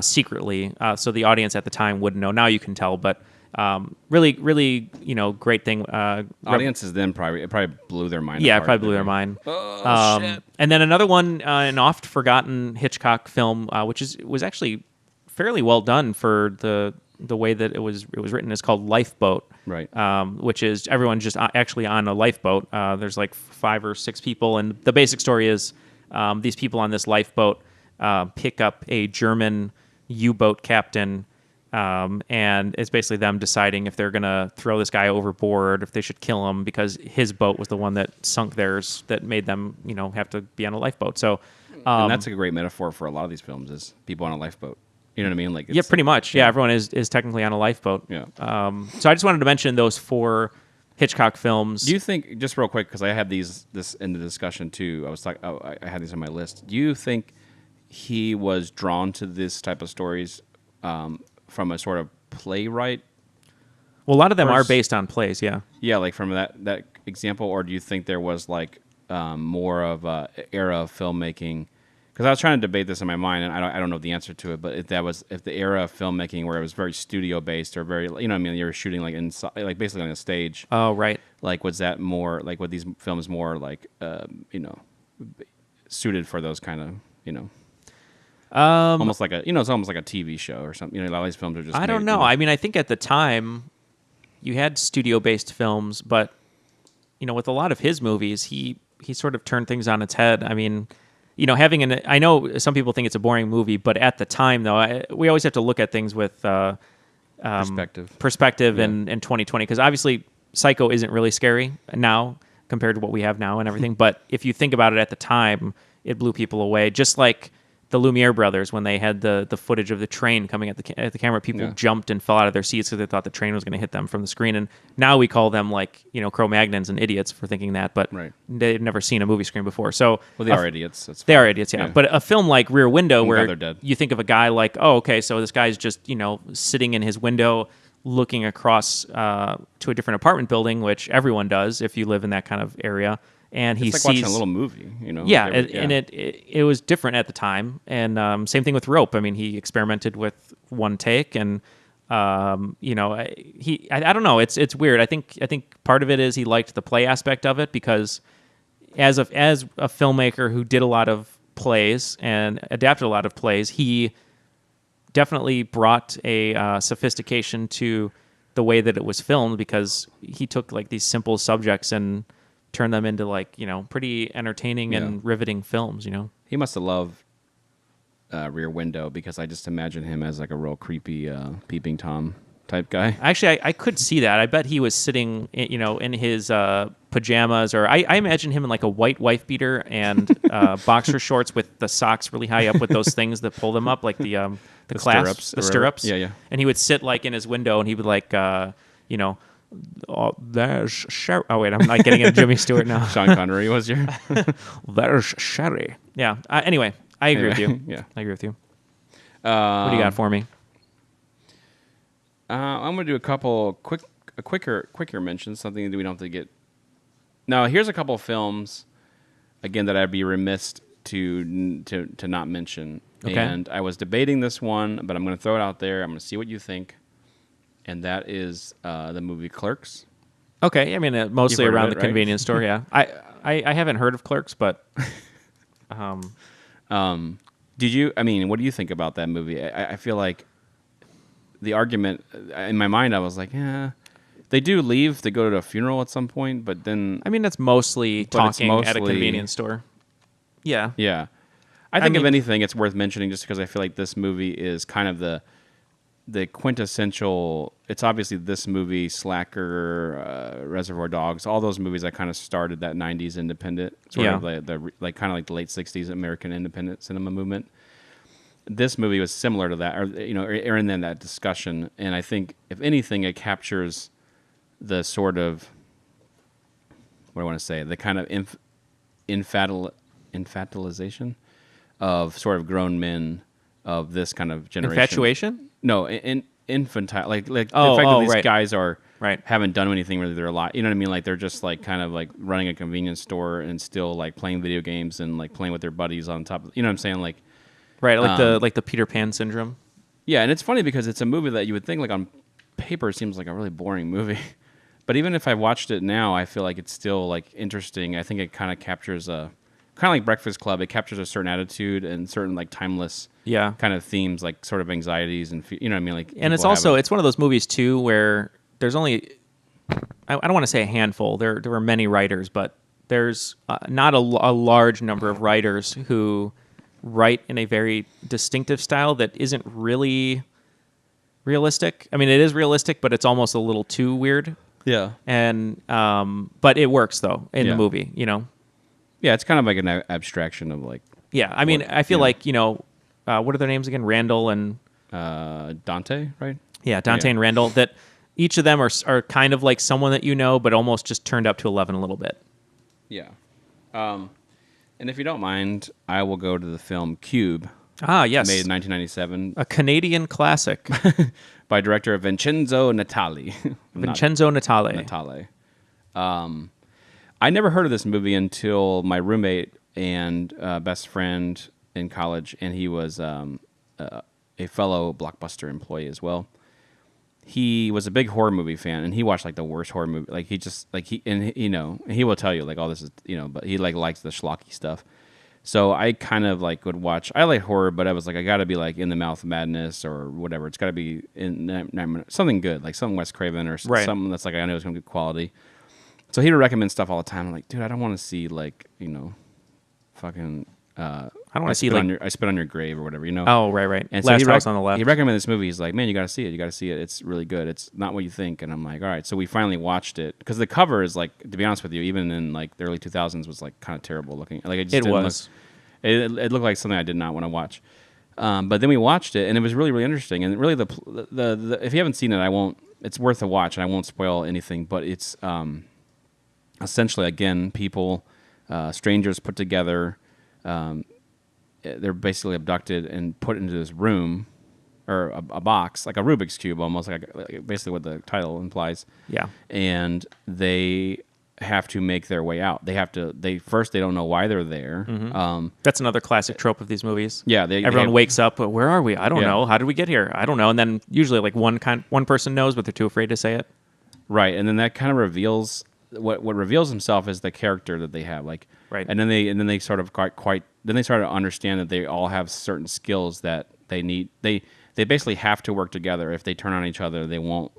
secretly, so the audience at the time wouldn't know. Now you can tell, but really, really, great thing. Audiences then probably blew their mind. Yeah, it apart. probably blew their mind. Shit. And then another one, an oft forgotten Hitchcock film, which was actually fairly well done for the way that it was written, is called Lifeboat. Right. Which is everyone's just actually on a lifeboat. There's like 5 or 6 people, and the basic story is these people on this lifeboat pick up a German U-boat captain, and it's basically them deciding if they're going to throw this guy overboard, if they should kill him, because his boat was the one that sunk theirs, that made them, have to be on a lifeboat. So, and that's a great metaphor for a lot of these films, is people on a lifeboat. You know what I mean? Like, yeah, pretty much. Yeah, everyone is technically on a lifeboat. Yeah. So I just wanted to mention those 4 Hitchcock films. Do you think, just real quick, because I had this in the discussion too, I had these on my list. Do you think he was drawn to this type of stories from a sort of playwright? Well, a lot of them are based on plays, yeah. Yeah, like from that example, or do you think there was like more of a era of filmmaking? Because I was trying to debate this in my mind, and I don't know the answer to it. But if the era of filmmaking where it was very studio based, or very, what I mean, you were shooting like inside, like basically on a stage. Oh, right. Like, was that more like, were these films more like suited for those kind of almost like it's almost like a TV show or something. A lot of these films are just. I don't know. I mean, I think at the time you had studio based films, but with a lot of his movies, he sort of turned things on its head. I mean, I know some people think it's a boring movie, but at the time, though, we always have to look at things with perspective and 2020, because obviously Psycho isn't really scary now compared to what we have now and everything. But if you think about it at the time, it blew people away. Just like the Lumiere brothers, when they had the footage of the train coming at the camera, people jumped and fell out of their seats because they thought the train was going to hit them from the screen. And now we call them like Cro-Magnons and idiots for thinking that, but they've never seen a movie screen before. So they are idiots. That's they fine. are idiots, yeah. But a film like Rear Window, glad where they're dead. you think of a guy like, oh, okay, so this guy's just sitting in his window looking across to a different apartment building, which everyone does if you live in that kind of area. and he It's like sees watching a little movie, you know. yeah, like and it was different at the time, and same thing with Rope. I mean, he experimented with one take, and you know, I don't know. It's weird. I think part of it is he liked the play aspect of it because as a filmmaker who did a lot of plays and adapted a lot of plays, he definitely brought a sophistication to the way that it was filmed because he took like these simple subjects and turned them into like, you know, pretty entertaining and riveting films, you know. He must have loved Rear Window because I just imagine him as like a real creepy peeping Tom type guy. Actually, I could see that. I bet he was sitting, you know, in his pajamas, or I imagine him in like a white wife beater and boxer shorts with the socks really high up with those things that pull them up, like the clasps, the stirrups. Yeah, yeah. And he would sit like in his window, and he would like, you know, oh, there's Sherry. Oh wait, I'm not getting into Jimmy Stewart now. Sean Connery was your. There's Sherry. Yeah. Anyway, I agree with you. Yeah. I agree with you. What do you got for me? I'm gonna do a couple quicker mentions. Something that we don't have to get. Now, here's a couple of films, again, that I'd be remiss to not mention. Okay. And I was debating this one, but I'm gonna throw it out there. I'm gonna see what you think. And that is the movie Clerks. Okay, I mean mostly You've heard of around it, the right? convenience store. Yeah, I haven't heard of Clerks, but Did you? I mean, what do you think about that movie? I feel like the argument in my mind, I was like, yeah, they do leave to go to a funeral at some point, but then I mean that's mostly But it's talking at a mostly- convenience store. Yeah, yeah. I think if mean- anything, it's worth mentioning just because I feel like this movie is kind of the quintessential. It's obviously this movie, Slacker, Reservoir Dogs, all those movies that kind of started that '90s independent, sort of the like kind of like the late '60s American independent cinema movement. This movie was similar to that, or you know, or in that discussion. And I think, if anything, it captures the sort of what do I want to say, the kind of infantilization of sort of grown men of this kind of generation. infatuation. No, infantile. Like the fact Oh, that these right. guys are Right. haven't done anything really their life. You know what I mean? Like they're just like kind of like running a convenience store and still like playing video games and like playing with their buddies on top of. You know what I'm saying? Like. Right, like the Peter Pan syndrome. Yeah, and it's funny because it's a movie that you would think, like, on paper seems like a really boring movie. But even if I watched it now, I feel like it's still, like, interesting. I think it kind of captures kind of like Breakfast Club, it captures a certain attitude and certain, like, timeless kind of themes, like, sort of anxieties and, you know what I mean? Like, And it's people also have it's one of those movies too where there's only I don't want to say a handful. There were many writers, but there's not a large number of writers who write in a very distinctive style that isn't really realistic. I mean, it is realistic, but it's almost a little too weird. Yeah. And but it works though in Yeah. the movie, you know. Yeah, it's kind of like an abstraction of, like, Yeah, I mean, I feel yeah. like, you know, what are their names again? Randall and Dante, right? yeah, Dante Yeah. and Randall. That each of them are kind of like someone that you know, but almost just turned up to 11 a little bit. Yeah. And if you don't mind, I will go to the film Cube, Ah, yes, made in 1997 a Canadian classic, by director Vincenzo Natali. Vincenzo Natale. Natale. I never heard of this movie until my roommate and best friend in college, and he was a fellow Blockbuster employee as well. He was a big horror movie fan, and he watched like the worst horror movie. Like he just like you know, he will tell you like, oh, this is, you know, but he like likes the schlocky stuff. So I kind of like would watch. I like horror, but I was like, I got to be like In the Mouth of Madness or whatever. It's got to be something good, like something Wes Craven or Right. something that's like I know it's gonna be quality. So he would recommend stuff all the time. I'm like, dude, I don't want to see like, you know, fucking. I don't want to see like I spit on your grave or whatever, you know. oh right. And Last he House on the Left. He recommended this movie. He's like, man, you got to see it. You got to see it. It's really good. It's not what you think. And I'm like, all right. So we finally watched it because the cover is like, to be honest with you, even in like the early 2000s was like kind of terrible looking. Like it just It didn't was. Look, it looked like something I did not want to watch. But then we watched it and it was really, really interesting. And really the if you haven't seen it, I won't. It's worth a watch and I won't spoil anything. But it's essentially, again, people, strangers put together. They're basically abducted and put into this room or a box, like a Rubik's Cube almost, like basically what the title implies. Yeah. And they have to make their way out. They have to. They don't know why they're there. That's another classic trope of these movies. Yeah, everyone wakes up, but where are we? I don't Yeah. know. How did we get here? I don't know. And then usually like one person knows, but they're too afraid to say it. Right, and then that kind of reveals what reveals himself is the character that they have. Like, Right. and then they sort of then they start to understand that they all have certain skills that they need. They basically have to work together. If they turn on each other, they won't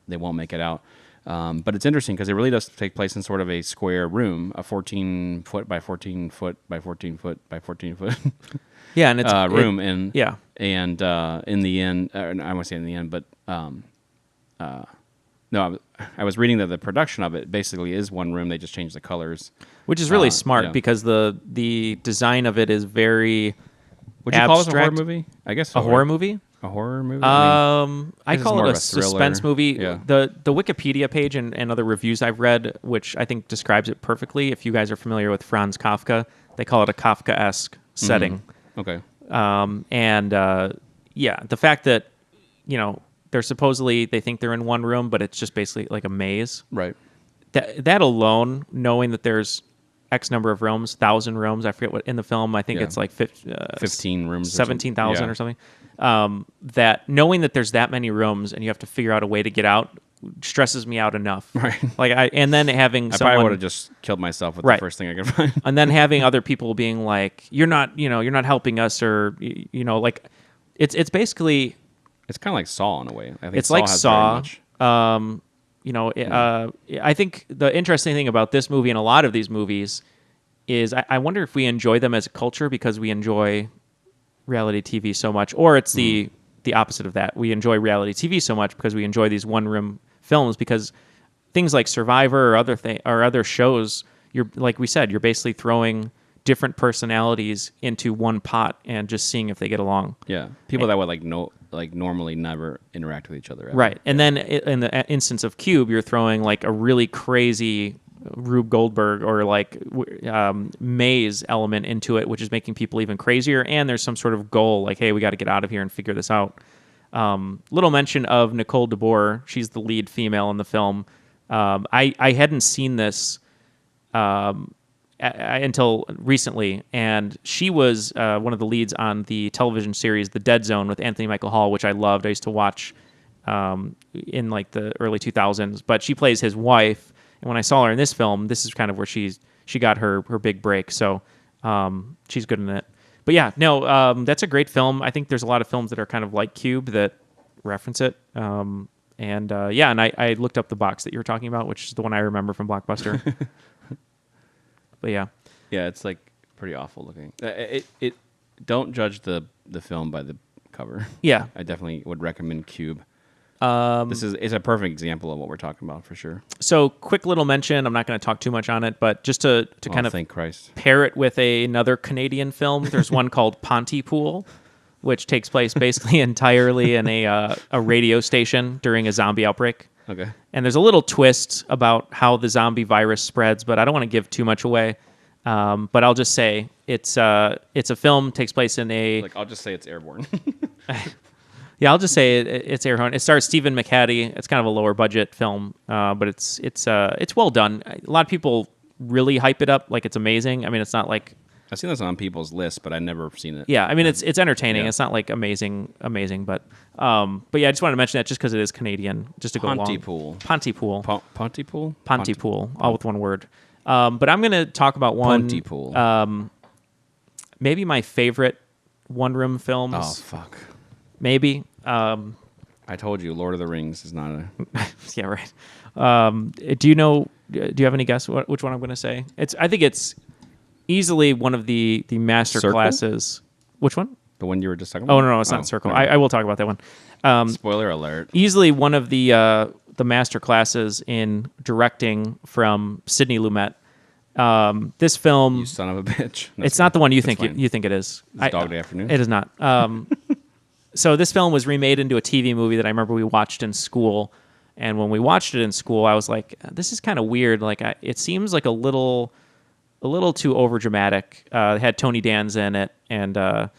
make it out. But it's interesting because it really does take place in sort of a square room, a 14 foot by 14 foot by 14 foot by 14 foot Yeah, and it's room. in The end, I won't say in the end, but no, I was reading that the production of it basically is one room. They just change the colors, which is really smart yeah. because the design of it is very. Would you call this a horror abstract. movie? I guess A horror movie? A horror movie? I guess it's call more it of a a thriller. suspense movie. Yeah. The Wikipedia page and other reviews I've read, which I think describes it perfectly. If you guys are familiar with Franz Kafka, they call it a Kafka-esque setting. Okay. The fact that they're supposedly they think they're in one room, but it's just basically like a maze. Right. That alone, knowing that there's X number of rooms, 1,000 rooms. I forget what in the film. I think Yeah. it's like 15 rooms. 17,000 or Yeah. something. That knowing that there's that many rooms and you have to figure out a way to get out stresses me out enough. Right. And then having I someone probably would have just killed myself with Right. the first thing I could find. and then having other people being like, you're not helping us, or like it's basically It's kind of like Saw in a way. I think it's like has Saw. very much. I think the interesting thing about this movie and a lot of these movies is I wonder if we enjoy them as a culture because we enjoy reality TV so much, or it's the opposite of that. We enjoy reality TV so much because we enjoy these one-room films, because things like Survivor or other shows, you're like we said, you're basically throwing different personalities into one pot and just seeing if they get along. Yeah. People that would normally never interact with each other. Ever. Right. And then in the instance of Cube, you're throwing like a really crazy Rube Goldberg or like maze element into it, which is making people even crazier. And there's some sort of goal like, hey, we got to get out of here and figure this out. Little mention of Nicole DeBoer. She's the lead female in the film. I hadn't seen this until recently, and she was one of the leads on the television series The Dead Zone with Anthony Michael Hall, which I loved. I used to watch in like the early 2000s, but she plays his wife, and when I saw her in this film, this is kind of where she got her big break, so she's good in it. But yeah, no, that's a great film. I think there's a lot of films that are kind of like Cube that reference it. And I looked up the box that you were talking about, which is the one I remember from Blockbuster. But yeah. Yeah, it's like pretty awful looking. It don't judge the film by the cover. Yeah. I definitely would recommend Cube. It's a perfect example of what we're talking about for sure. So quick little mention, I'm not going to talk too much on it, but just to kind of thank Christ. pair it with another Canadian film, there's one called Pontypool, which takes place basically entirely in a radio station during a zombie outbreak. Okay. And there's a little twist about how the zombie virus spreads, but I don't want to give too much away. But I'll just say it's a film, takes place in a... I'll just say it's airborne. Yeah, I'll just say it's airborne. It stars Stephen McHattie. It's kind of a lower budget film, but it's well done. A lot of people really hype it up like it's amazing. I mean, it's not like... I've seen this on people's lists, but I've never seen it. Yeah, I mean, it's entertaining. Yeah. It's not like amazing, but yeah, I just wanted to mention that just because it is Canadian, just to go along. Pontypool. Pontypool. Pontypool? Pontypool, all with one word. But I'm going to talk about one. Pontypool. Maybe my favorite one-room films. Oh, fuck. Maybe. I told you, Lord of the Rings is not a... Yeah, right. Do you have any guess which one I'm going to say? I think it's easily one of the master Circle? classes. Which one? The one you were just talking about? Oh, no, it's not Circle. all right. I will talk about that one. Spoiler alert. Easily one of the master classes in directing from Sidney Lumet. This film, You son of a bitch. it's not the one you think fine. you think it is. It's Dog Day Afternoon? It is not. So this film was remade into a TV movie that I remember we watched in school. And when we watched it in school, I was like, this is kind of weird. Like, it seems like a little too overdramatic. It had Tony Danza in it and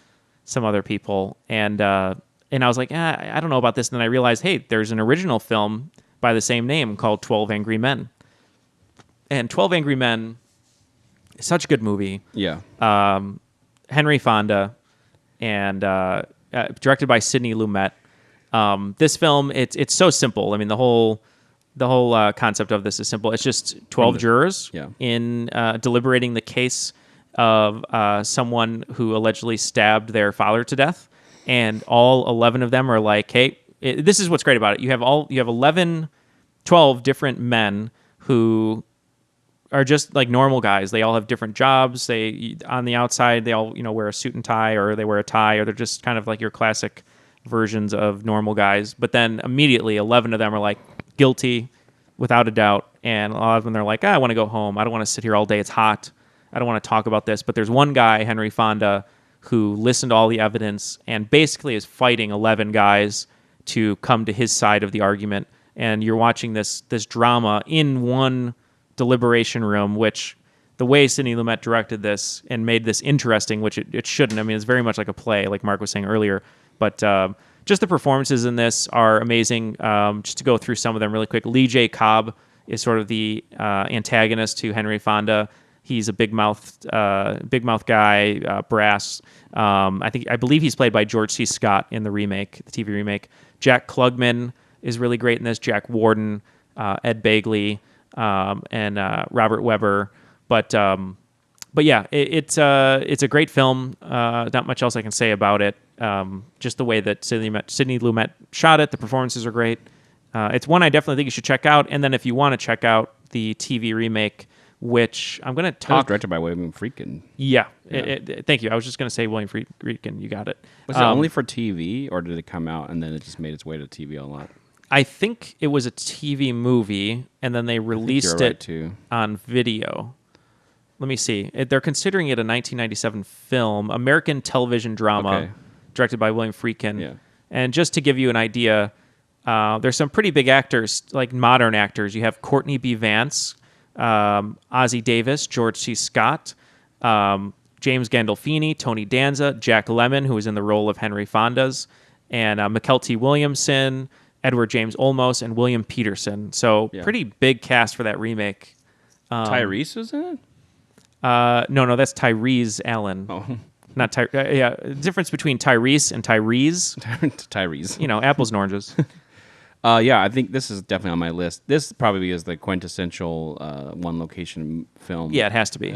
some other people. And I was like, I don't know about this. And then I realized, hey, there's an original film by the same name called 12 Angry Men. And 12 Angry Men is such a good movie. Yeah. Henry Fonda, and directed by Sidney Lumet. This film, it's so simple. I mean, the whole concept of this is simple. It's just 12 jurors in deliberating the case of someone who allegedly stabbed their father to death, and all 11 of them are like, "Hey, this is what's great about it. You have 12 different men who are just like normal guys. They all have different jobs. They on the outside they all wear a suit and tie, or they wear a tie, or they're just kind of like your classic versions of normal guys. But then immediately 11 of them are like guilty without a doubt, and a lot of them they're like, I want to go home. I don't want to sit here all day. It's hot. I don't want to talk about this. But there's one guy, Henry Fonda, who listened to all the evidence and basically is fighting 11 guys to come to his side of the argument. And you're watching this drama in one deliberation room, which the way Sidney Lumet directed this and made this interesting, which it shouldn't. I mean, it's very much like a play, like Mark was saying earlier. But just the performances in this are amazing. Just to go through some of them really quick. Lee J. Cobb is sort of the antagonist to Henry Fonda. He's a big mouth guy, brass. I believe he's played by George C. Scott in the remake, the TV remake. Jack Klugman is really great in this. Jack Warden, Ed Begley, and Robert Webber. But yeah, it's a great film. Not much else I can say about it. Just the way that Sidney Lumet shot it, the performances are great. It's one I definitely think you should check out. And then if you want to check out the TV remake, which I'm going to That was talk... directed by William Friedkin. Yeah. Thank you. I was just going to say William Friedkin. You got it. Was it only for TV, or did it come out and then it just made its way to TV a lot? I think it was a TV movie, and then they released it on video. Let me see. They're considering it a 1997 film, American television drama, directed by William Friedkin. Yeah. And just to give you an idea, there's some pretty big actors, like modern actors. You have Courtney B. Vance, Ozzie Davis, George C. Scott, James Gandolfini, Tony Danza, Jack Lemmon, who was in the role of Henry Fonda's, and Mykelti Williamson, Edward James Olmos, and William Peterson. So pretty big cast for that remake. Tyrese was in it? No, that's Tyrese Allen. Oh. Not difference between Tyrese and Tyrese. Tyrese. Apples and oranges. I think this is definitely on my list. This probably is the quintessential one location film. Yeah, it has to be.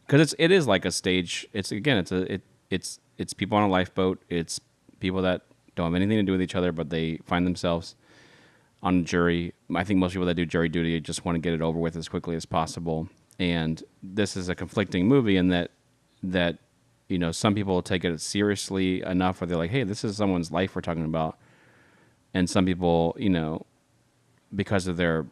Because it is like a stage. It's people on a lifeboat. It's people that don't have anything to do with each other, but they find themselves on a jury. I think most people that do jury duty just want to get it over with as quickly as possible. And this is a conflicting movie in that some people take it seriously enough where they're like, hey, this is someone's life we're talking about. And some people, because of their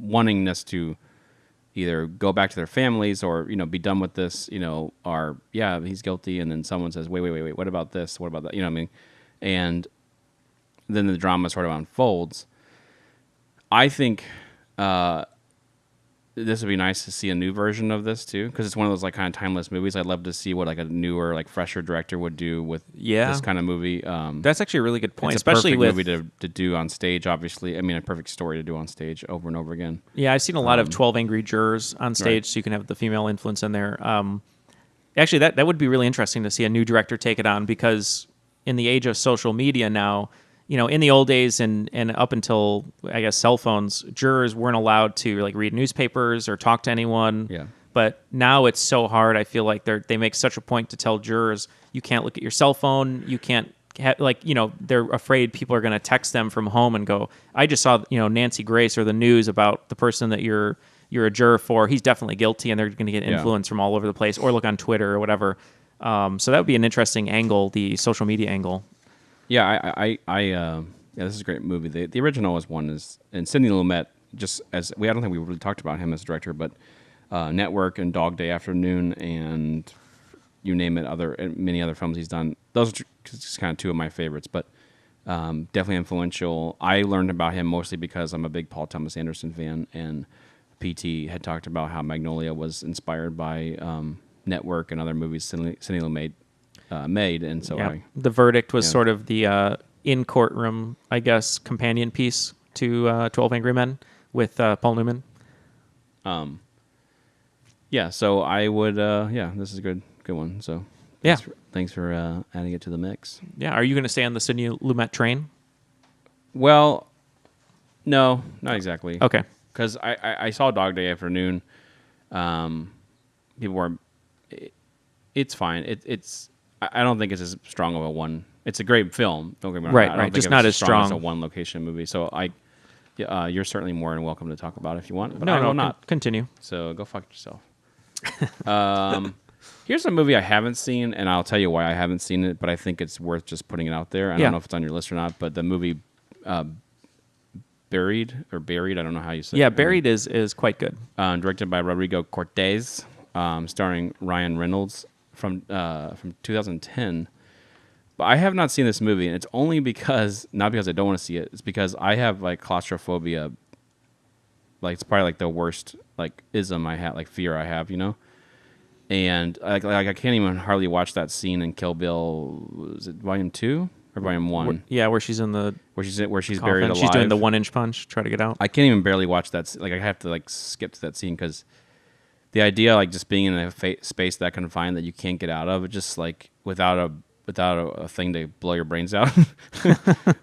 wantingness to either go back to their families or, be done with this, are, he's guilty. And then someone says, wait, what about this? What about that? You know what I mean? And then the drama sort of unfolds. I think this would be nice to see a new version of this too, because it's one of those like kind of timeless movies. I'd love to see what like a newer, like fresher director would do with this kind of movie. That's actually a really good point, it's especially a with perfect movie to do on stage. Obviously, I mean, a perfect story to do on stage over and over again. Yeah, I've seen a lot of 12 Angry Jurors on stage, so you can have the female influence in there. Actually, that would be really interesting to see a new director take it on, because in the age of social media now, in the old days and up until, I guess, cell phones, jurors weren't allowed to like read newspapers or talk to anyone. Yeah. But now it's so hard. I feel like they make such a point to tell jurors, you can't look at your cell phone. You can't they're afraid people are going to text them from home and go, I just saw, Nancy Grace or the news about the person that you're a juror for. He's definitely guilty, and they're going to get influence from all over the place, or look on Twitter or whatever. So that would be an interesting angle, the social media angle. Yeah, this is a great movie. The original and Sidney Lumet, I don't think we really talked about him as a director, but Network and Dog Day Afternoon and you name it, many other films he's done. Those are just kind of two of my favorites, but definitely influential. I learned about him mostly because I'm a big Paul Thomas Anderson fan, and PT had talked about how Magnolia was inspired by Network and other movies Sidney Lumet made, and so The Verdict was sort of the in courtroom, I guess, companion piece to 12 Angry Men with Paul Newman. Yeah, so I would. This is a good one. So Yeah. thanks for adding it to the mix. Yeah, are you going to stay on the Sidney Lumet train? Well, no, not exactly. Okay. Because I saw Dog Day Afternoon. People were. It's fine. It's. I don't think it's as strong of a one. It's a great film. Don't get me wrong. Right, I don't right. think Just it's not as as strong as a strong. one location movie. So you're certainly more than welcome to talk about it if you want. But No, I will no, not. Continue. So go fuck yourself. Here's a movie I haven't seen, and I'll tell you why I haven't seen it, but I think it's worth just putting it out there. I Yeah. don't know if it's on your list or not, but the movie Buried, I don't know how you say Yeah, it. Buried is quite good. Directed by Rodrigo Cortez, starring Ryan Reynolds from 2010. But I have not seen this movie, and it's only because, not because I don't want to see it, it's because I have like claustrophobia. Like it's probably like the worst like ism I have, like fear I have, you know. And like I can't even hardly watch that scene in Kill Bill. Was it Volume 2 or Volume 1? Yeah, where she's in the Where she's buried coffin. alive. She's doing the 1-inch punch, try to get out. I can't even barely watch that. Like I have to like skip to that scene because the idea like just being in a space that confined that you can't get out of, it just like without a thing to blow your brains out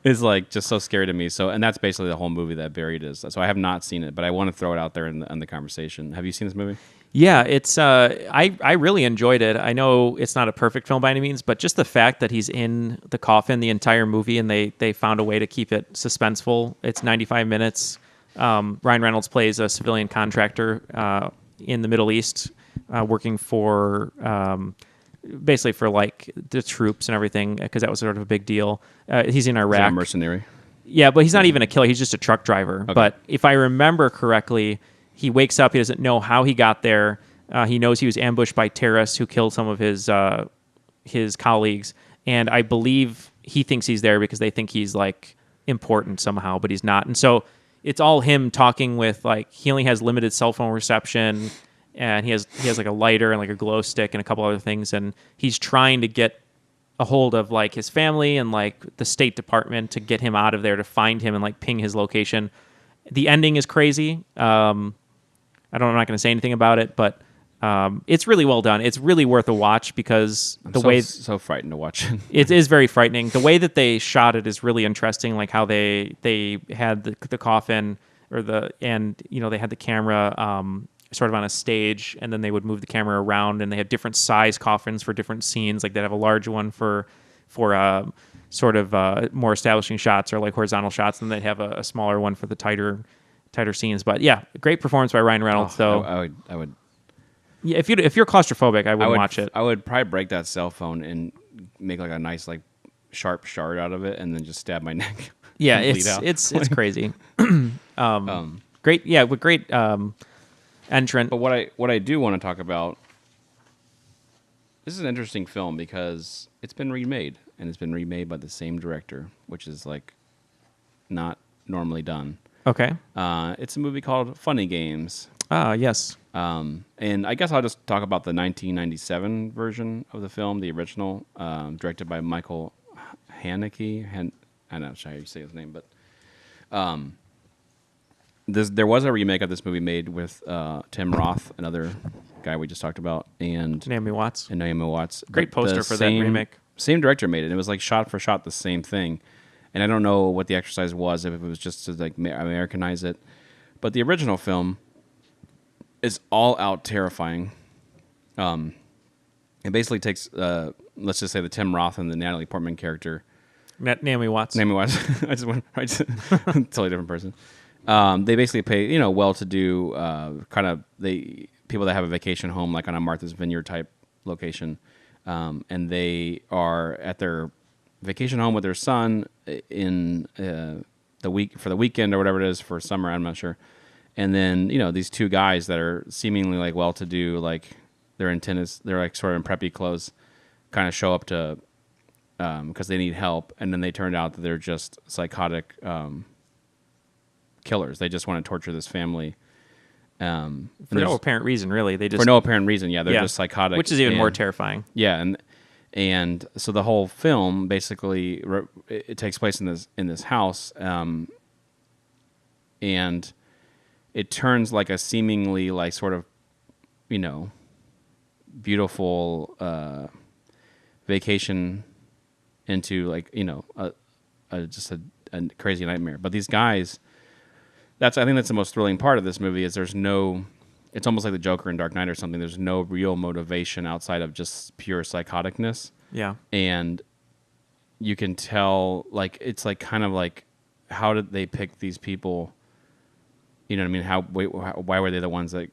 is like just so scary to me. So, and that's basically the whole movie that Buried is. So I have not seen it, but I want to throw it out there in the conversation. Have you seen this movie? Yeah, it's I really enjoyed it. I know it's not a perfect film by any means, but just the fact that he's in the coffin the entire movie and they found a way to keep it suspenseful. It's 95 minutes. Ryan Reynolds plays a civilian contractor in the Middle East, working for basically for like the troops and everything, because that was sort of a big deal. He's in Is Iraq. that a mercenary? Yeah, but he's not even a killer. He's just a truck driver. Okay. But if I remember correctly, he wakes up. He doesn't know how he got there. He knows he was ambushed by terrorists who killed some of his colleagues, and I believe he thinks he's there because they think he's like important somehow, but he's not. And so it's all him talking with like he only has limited cell phone reception, and he has like a lighter and like a glow stick and a couple other things, and he's trying to get a hold of like his family and like the State Department to get him out of there, to find him and like ping his location. The ending is crazy. I'm not going to say anything about it, but it's really well done. It's really worth a watch because I'm so frightened to watch it. It is very frightening. The way that they shot it is really interesting. Like how they had the coffin they had the camera sort of on a stage, and then they would move the camera around, and they had different size coffins for different scenes. Like they'd have a large one for sort of more establishing shots or like horizontal shots, and they'd have a smaller one for the tighter scenes. But yeah, great performance by Ryan Reynolds. Though I would. Yeah, if you're claustrophobic, I would watch it. I would probably break that cell phone and make like a nice like sharp shard out of it, and then just stab my neck. Yeah, and bleed out. it's crazy. Great, yeah, with great entrant. But what I do want to talk about, this is an interesting film because it's been remade, and it's been remade by the same director, which is like not normally done. Okay. It's a movie called Funny Games. Yes. And I guess I'll just talk about the 1997 version of the film, the original, directed by Michael Haneke. I'm not sure how you say his name, but there was a remake of this movie made with Tim Roth, another guy we just talked about, and Naomi Watts. But Great poster the for that remake. Same director made it. It was like shot for shot the same thing. And I don't know what the exercise was, if it was just to like Americanize it. But the original film is all out terrifying. It basically takes, let's just say the Tim Roth and the Natalie Portman character. Naomi Watts. Naomi Watts. I just went right to totally different person. They basically pay, well-to-do people that have a vacation home, like on a Martha's Vineyard type location, and they are at their vacation home with their son in the weekend or whatever it is for summer. I'm not sure. And then these two guys that are seemingly like well-to-do, like they're like sort of in preppy clothes, kind of show up to because they need help, and then they turned out that they're just psychotic killers. They just want to torture this family. For no apparent reason, really. For no apparent reason, yeah. They're just psychotic. Which is even more terrifying. Yeah, And so the whole film basically it takes place in this house, and it turns like a seemingly like sort of, you know, beautiful vacation into like, you know, just a crazy nightmare. But these guys, I think that's the most thrilling part of this movie is there's no. It's almost like the Joker in Dark Knight or something. There's no real motivation outside of just pure psychoticness. Yeah. And you can tell, like, it's like kind of like, how did they pick these people? You know what I mean? Why were they the ones that,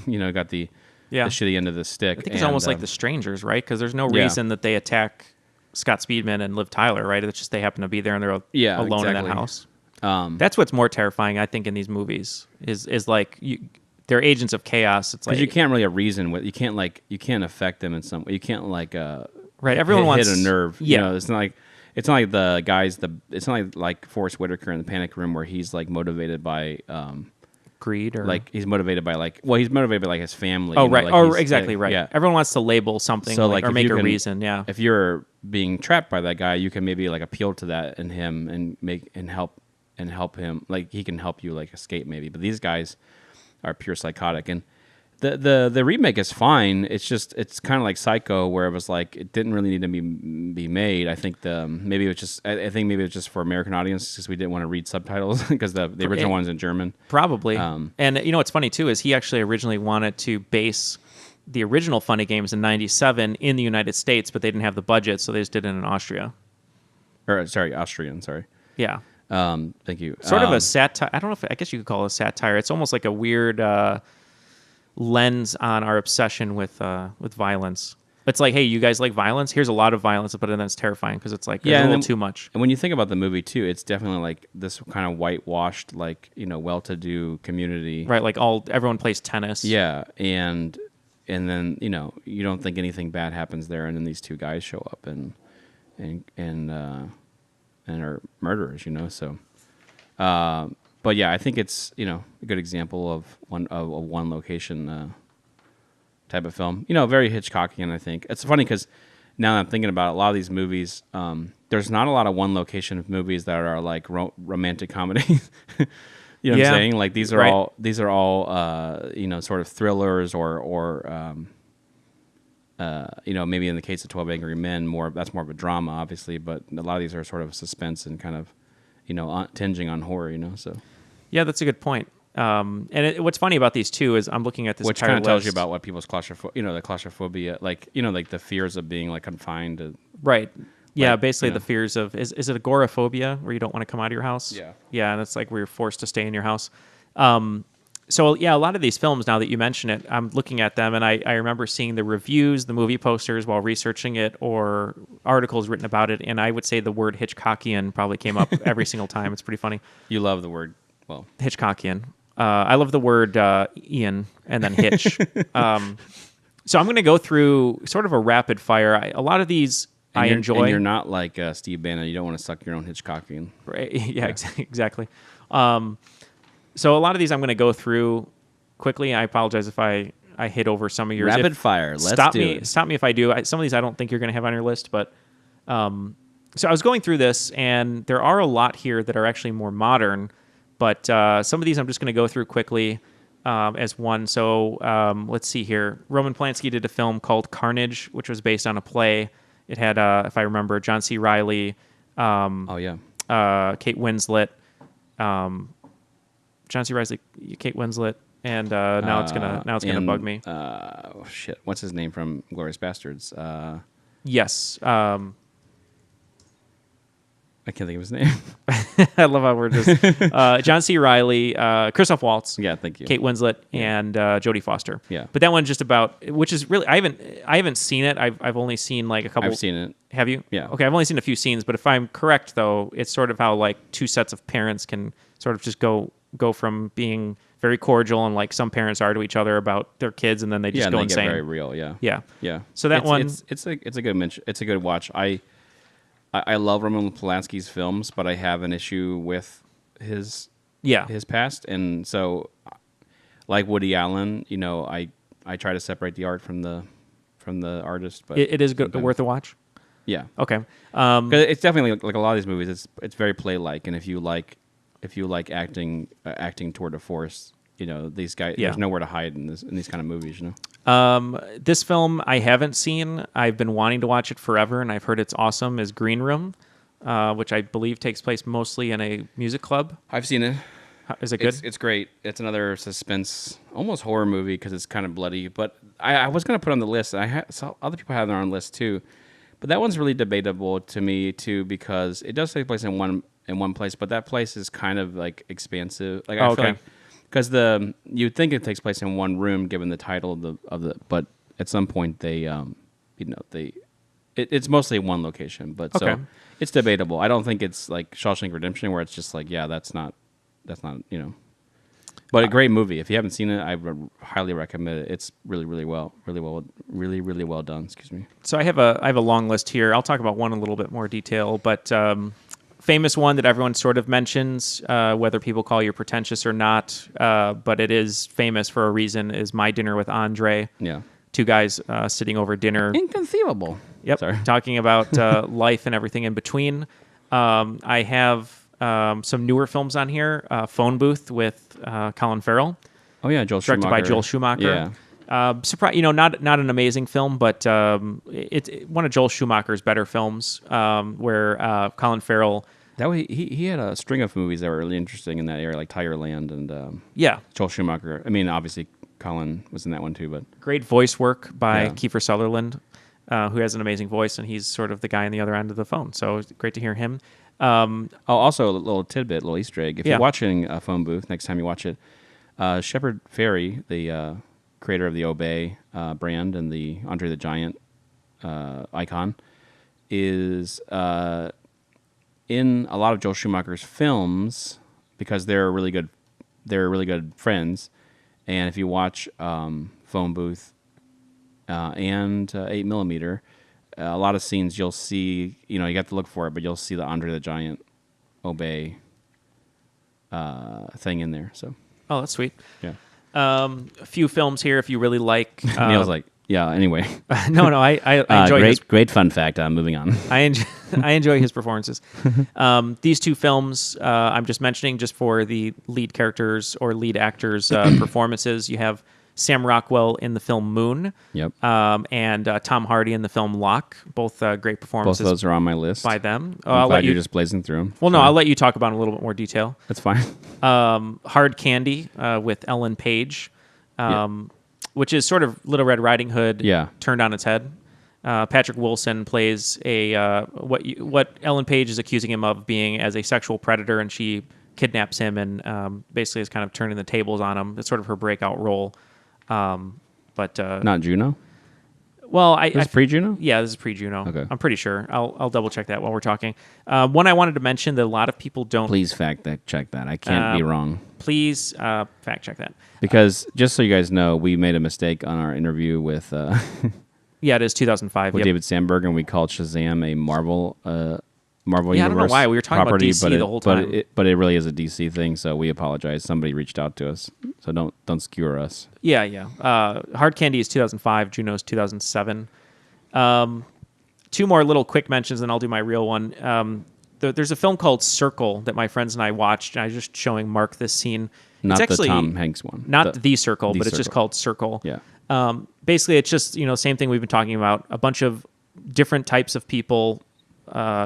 you know, got the shitty end of the stick? I think it's almost like The Strangers, right? Because there's no reason that they attack Scott Speedman and Liv Tyler, right? It's just they happen to be there and they're alone in that house. That's what's more terrifying, I think, in these movies is like they're agents of chaos. It's like you can't really reason with you can't affect them in some way. You can't like right. Everyone wants hit a nerve. Yeah, you know, it's not like the guys. It's not like Forrest Whitaker in the Panic Room where he's like motivated by greed or like he's motivated by like he's motivated by like his family. Oh you know, right. like Oh exactly right. Yeah. Everyone wants to label something So, or if make you a can- reason. Yeah. If you're being trapped by that guy, you can maybe like appeal to that in him and help him. Like he can help you like escape maybe. But these guys are pure psychotic. And the remake is fine. It's just it's kind of like Psycho, where it was like it didn't really need to be made. I think maybe it was just for American audience because we didn't want to read subtitles because the original one's in German. Probably. And you know what's funny too is he actually originally wanted to base the original Funny Games in '97 in the United States, but they didn't have the budget, so they just did it in Austria. Or sorry, Austrian. Sorry. Yeah. Thank you. Sort of a satire. I don't know I guess you could call it a satire. It's almost like a weird lens on our obsession with violence. It's like, hey, you guys like violence? Here's a lot of violence, but then it's terrifying because it's like there's a little too much. And when you think about the movie too, it's definitely like this kind of whitewashed, like, you know, well-to-do community, Right? Like everyone plays tennis. Yeah, and then, you know, you don't think anything bad happens there, and then these two guys show up and are murderers, you know. So, but yeah, I think it's, you know, a good example of one location type of film. You know, very Hitchcockian. I think it's funny because now that I'm thinking about it, a lot of these movies, there's not a lot of one location movies that are like romantic comedies. You know what I'm saying? Like these are all you know, sort of thrillers or you know, maybe in the case of 12 Angry Men, that's more of a drama, obviously, but a lot of these are sort of suspense and kind of, you know, tinging on horror, you know. So yeah, that's a good point. And what's funny about these two is I'm looking at this which entire kind of tells you list. about what people's the claustrophobia, like, you know, like the fears of being like confined to, Right. Yeah, like, basically you know. the fears of is it agoraphobia where you don't want to come out of your house? Yeah. Yeah, and it's like where you're forced to stay in your house. So yeah, a lot of these films, now that you mention it, I'm looking at them and I remember seeing the reviews, the movie posters while researching it, or articles written about it, and I would say the word Hitchcockian probably came up every single time. It's pretty funny. You love the word, well, Hitchcockian. I love the word Ian and then Hitch. So I'm going to go through sort of a rapid fire. A lot of these I enjoy. And you're not like Steve Bannon. You don't want to suck your own Hitchcockian. Right. Yeah. Exactly. So a lot of these I'm going to go through quickly. I apologize if I hit over some of yours. Rapid fire. Let's stop do me. it. Stop me if I do. Some of these I don't think you're going to have on your list, but so I was going through this, and there are a lot here that are actually more modern, but some of these I'm just going to go through quickly as one. So let's see here. Roman Polanski did a film called Carnage, which was based on a play. It had, if I remember, John C. Reilly. Oh yeah. Kate Winslet. John C. Reilly, Kate Winslet, and now it's gonna bug me. Oh shit! What's his name from Glorious Bastards? Yes. I can't think of his name. I love how we're just John C. Reilly, Christoph Waltz, Yeah, thank you. Kate Winslet, and Jodie Foster. Yeah. But that one's just about, which is really, I haven't seen it. I've only seen like a couple. I've seen it. Have you? Yeah. Okay, I've only seen a few scenes, but if I'm correct though, it's sort of how like two sets of parents can sort of just go from being very cordial and like some parents are to each other about their kids, and then they just Yeah, go and they insane. get very real. Yeah. Yeah. Yeah. So that one, it's a good mention. It's a good watch. I love Roman Polanski's films, but I have an issue with his past, and so like Woody Allen, you know, I try to separate the art from the artist. But it is good, worth a watch. Yeah. Okay. 'Cause it's definitely like a lot of these movies. It's very play like, and if you like acting toward a force, these guys. Yeah. There's nowhere to hide in these kind of movies. This film I haven't seen. I've been wanting to watch it forever, and I've heard it's awesome. Is Green Room, which I believe takes place mostly in a music club. I've seen it. Is it good? It's great. It's another suspense, almost horror movie because it's kind of bloody. But I was gonna put it on the list. I saw other people have their own list too, but that one's really debatable to me too because it does take place in one place, but that place is kind of like expansive. Like I feel like because you'd think it takes place in one room given the title of the but at some point they it's mostly one location. But so it's debatable. I don't think it's like Shawshank Redemption where it's just like that's not. But a great movie. If you haven't seen it, I would highly recommend it. It's really well done. Excuse me. So I have a long list here. I'll talk about one in a little bit more detail, but famous one that everyone sort of mentions, whether people call you pretentious or not, but it is famous for a reason. Is My Dinner with Andre? Yeah. Two guys sitting over dinner. Inconceivable. Yep. Sorry. Talking about life and everything in between. I have some newer films on here. Phone Booth with Colin Farrell. Oh yeah, directed by Joel Schumacher. Yeah. Surprise, not an amazing film, but it's one of Joel Schumacher's better films. Where Colin Farrell. That way, he had a string of movies that were really interesting in that area, like Tigerland and Joel Schumacher. I mean, obviously Colin was in that one too, but great voice work by Kiefer Sutherland, who has an amazing voice, and he's sort of the guy on the other end of the phone. So it's great to hear him. Also a little tidbit, little Easter egg. If you're watching Phone Booth, next time you watch it, Shepard Fairey, the creator of the Obey brand and the Andre the Giant icon, is in a lot of Joel Schumacher's films because they're really good friends. And if you watch Phone Booth and 8mm, a lot of scenes you'll see, you have to look for it, but you'll see the Andre the Giant Obey thing in there. So, oh, that's sweet. Yeah. A few films here if you really like. Neil's like, yeah. Anyway. no, I enjoy great fun fact. Moving on. I enjoy his performances. These two films I'm just mentioning just for the lead characters or lead actors' performances. You have Sam Rockwell in the film Moon. Yep. And Tom Hardy in the film Locke. Both great performances. Both of those are on my list by them. I'm glad you're just blazing through them. Well, no, I'll let you talk about it in a little bit more detail. That's fine. Hard Candy with Ellen Page, which is sort of Little Red Riding Hood turned on its head. Patrick Wilson plays what Ellen Page is accusing him of being as a sexual predator, and she kidnaps him and basically is kind of turning the tables on him. It's sort of her breakout role. But not Juno. Well, this is pre-Juno. Yeah, this is pre-Juno. Okay, I'm pretty sure. I'll double check that while we're talking. One I wanted to mention that a lot of people don't. Please fact check that. I can't be wrong. Please fact check that. Because just so you guys know, we made a mistake on our interview with. Yeah, it is 2005. With David Sandberg, and we called Shazam a Marvel Universe. I don't know why we were talking property, about DC the whole time. But it really is a DC thing, so we apologize. Somebody reached out to us, so don't skewer us. Yeah. Hard Candy is 2005. Juno's 2007. Two more little quick mentions, and I'll do my real one. There's a film called Circle that my friends and I watched, and I was just showing Mark this scene. Not it's actually the Tom Hanks one. Not the Circle, but it's just called Circle. Yeah. Basically, it's just same thing we've been talking about. A bunch of different types of people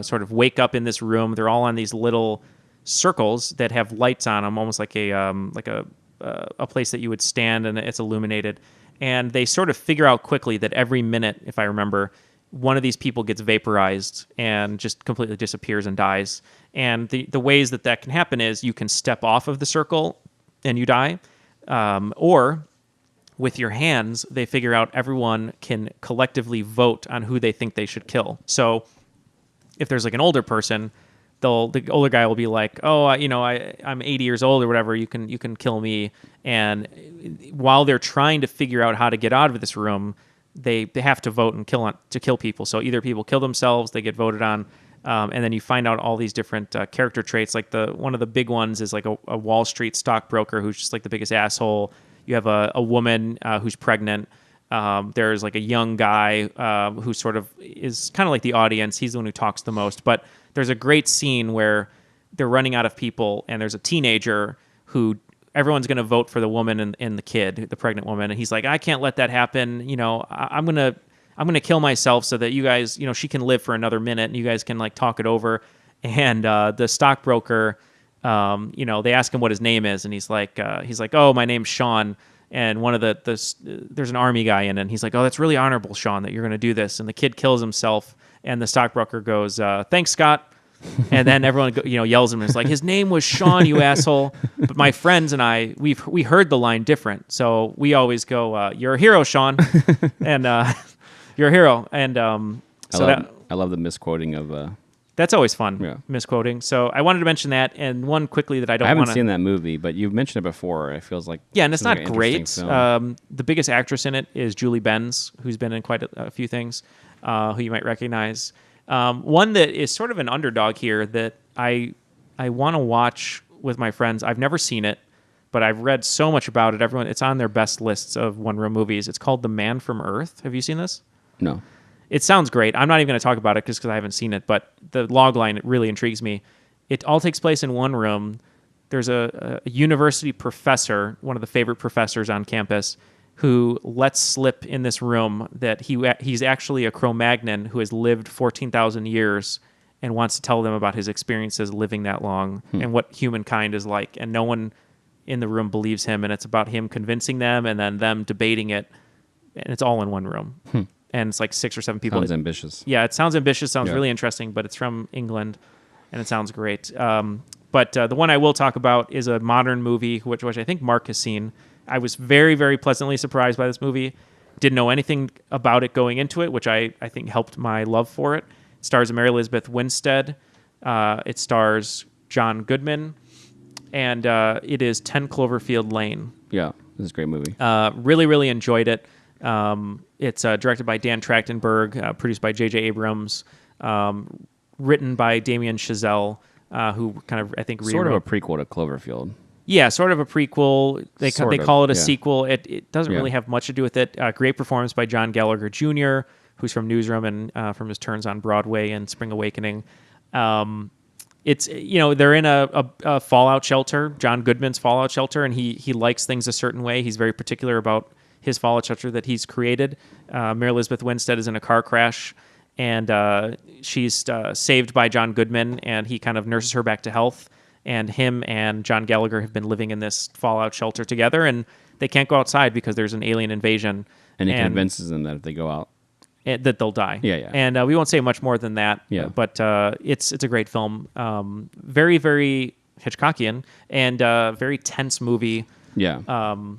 sort of wake up in this room. They're all on these little circles that have lights on them, almost like a place that you would stand and it's illuminated. And they sort of figure out quickly that every minute, if I remember, one of these people gets vaporized and just completely disappears and dies. And the ways that can happen is you can step off of the circle and you die, or with your hands, they figure out everyone can collectively vote on who they think they should kill. So if there's like an older person, the older guy will be like, "Oh, I'm 80 years old or whatever. You can kill me." And while they're trying to figure out how to get out of this room, they have to vote and kill people. So either people kill themselves, they get voted on, and then you find out all these different character traits. Like one of the big ones is like a Wall Street stockbroker who's just like the biggest asshole. You have a woman who's pregnant. There's like a young guy who sort of is kind of like the audience. He's the one who talks the most. But there's a great scene where they're running out of people, and there's a teenager who everyone's going to vote for the woman and the kid, the pregnant woman, and he's like, I can't let that happen. I'm gonna kill myself so that you guys, she can live for another minute, and you guys can like talk it over. And the stockbroker, they ask him what his name is, and he's like, oh, my name's Sean. And one of there's an army guy in it, and he's like, oh, that's really honorable, Sean, that you're going to do this. And the kid kills himself, and the stockbroker goes, thanks, Scott. And then everyone yells at him. It's like, his name was Sean, you asshole. But my friends and I, we heard the line different, so we always go, you're a hero, Sean, and you're a hero. And I love the misquoting of. That's always fun, Yeah. misquoting. So I wanted to mention that, and one quickly that I haven't want to... seen that movie, but you've mentioned it before. It feels like... Yeah, and it's seems not like an great. interesting film. The biggest actress in it is Julie Benz, who's been in quite a few things, who you might recognize. One that is sort of an underdog here that I want to watch with my friends. I've never seen it, but I've read so much about it. It's on their best lists of one-room movies. It's called The Man from Earth. Have you seen this? No. It sounds great. I'm not even going to talk about it because I haven't seen it, but the log line, it really intrigues me. It all takes place in one room. There's a university professor, one of the favorite professors on campus, who lets slip in this room that he's actually a Cro-Magnon who has lived 14,000 years and wants to tell them about his experiences living that long and what humankind is like. And no one in the room believes him, and it's about him convincing them and then them debating it. And it's all in one room. And it's like 6 or 7 people. Sounds ambitious. Yeah, it sounds ambitious, sounds Yeah. really interesting, but it's from England, and it sounds great. But the one I will talk about is a modern movie, which I think Mark has seen. I was very, very pleasantly surprised by this movie. Didn't know anything about it going into it, which I think helped my love for it. It stars Mary Elizabeth Winstead. It stars John Goodman, and it is 10 Cloverfield Lane. Yeah, this is a great movie. Really, really enjoyed it. It's directed by Dan Trachtenberg, produced by J.J. Abrams, written by Damien Chazelle, who kind of, I think, Sort of rewrote... a prequel to Cloverfield. Yeah, sort of a prequel. They call it a yeah. sequel. It doesn't Yeah. really have much to do with it. Great performance by John Gallagher Jr., who's from Newsroom and from his turns on Broadway and Spring Awakening. It's they're in a fallout shelter, John Goodman's fallout shelter, and he likes things a certain way. He's very particular about his fallout shelter that he's created. Mary Elizabeth Winstead is in a car crash, and she's saved by John Goodman, and he kind of nurses her back to health. And him and John Gallagher have been living in this fallout shelter together, and they can't go outside because there's an alien invasion. And he convinces them that if they go out, that they'll die. Yeah, yeah. And we won't say much more than that. Yeah. But it's a great film. Very, very Hitchcockian and very tense movie. yeah,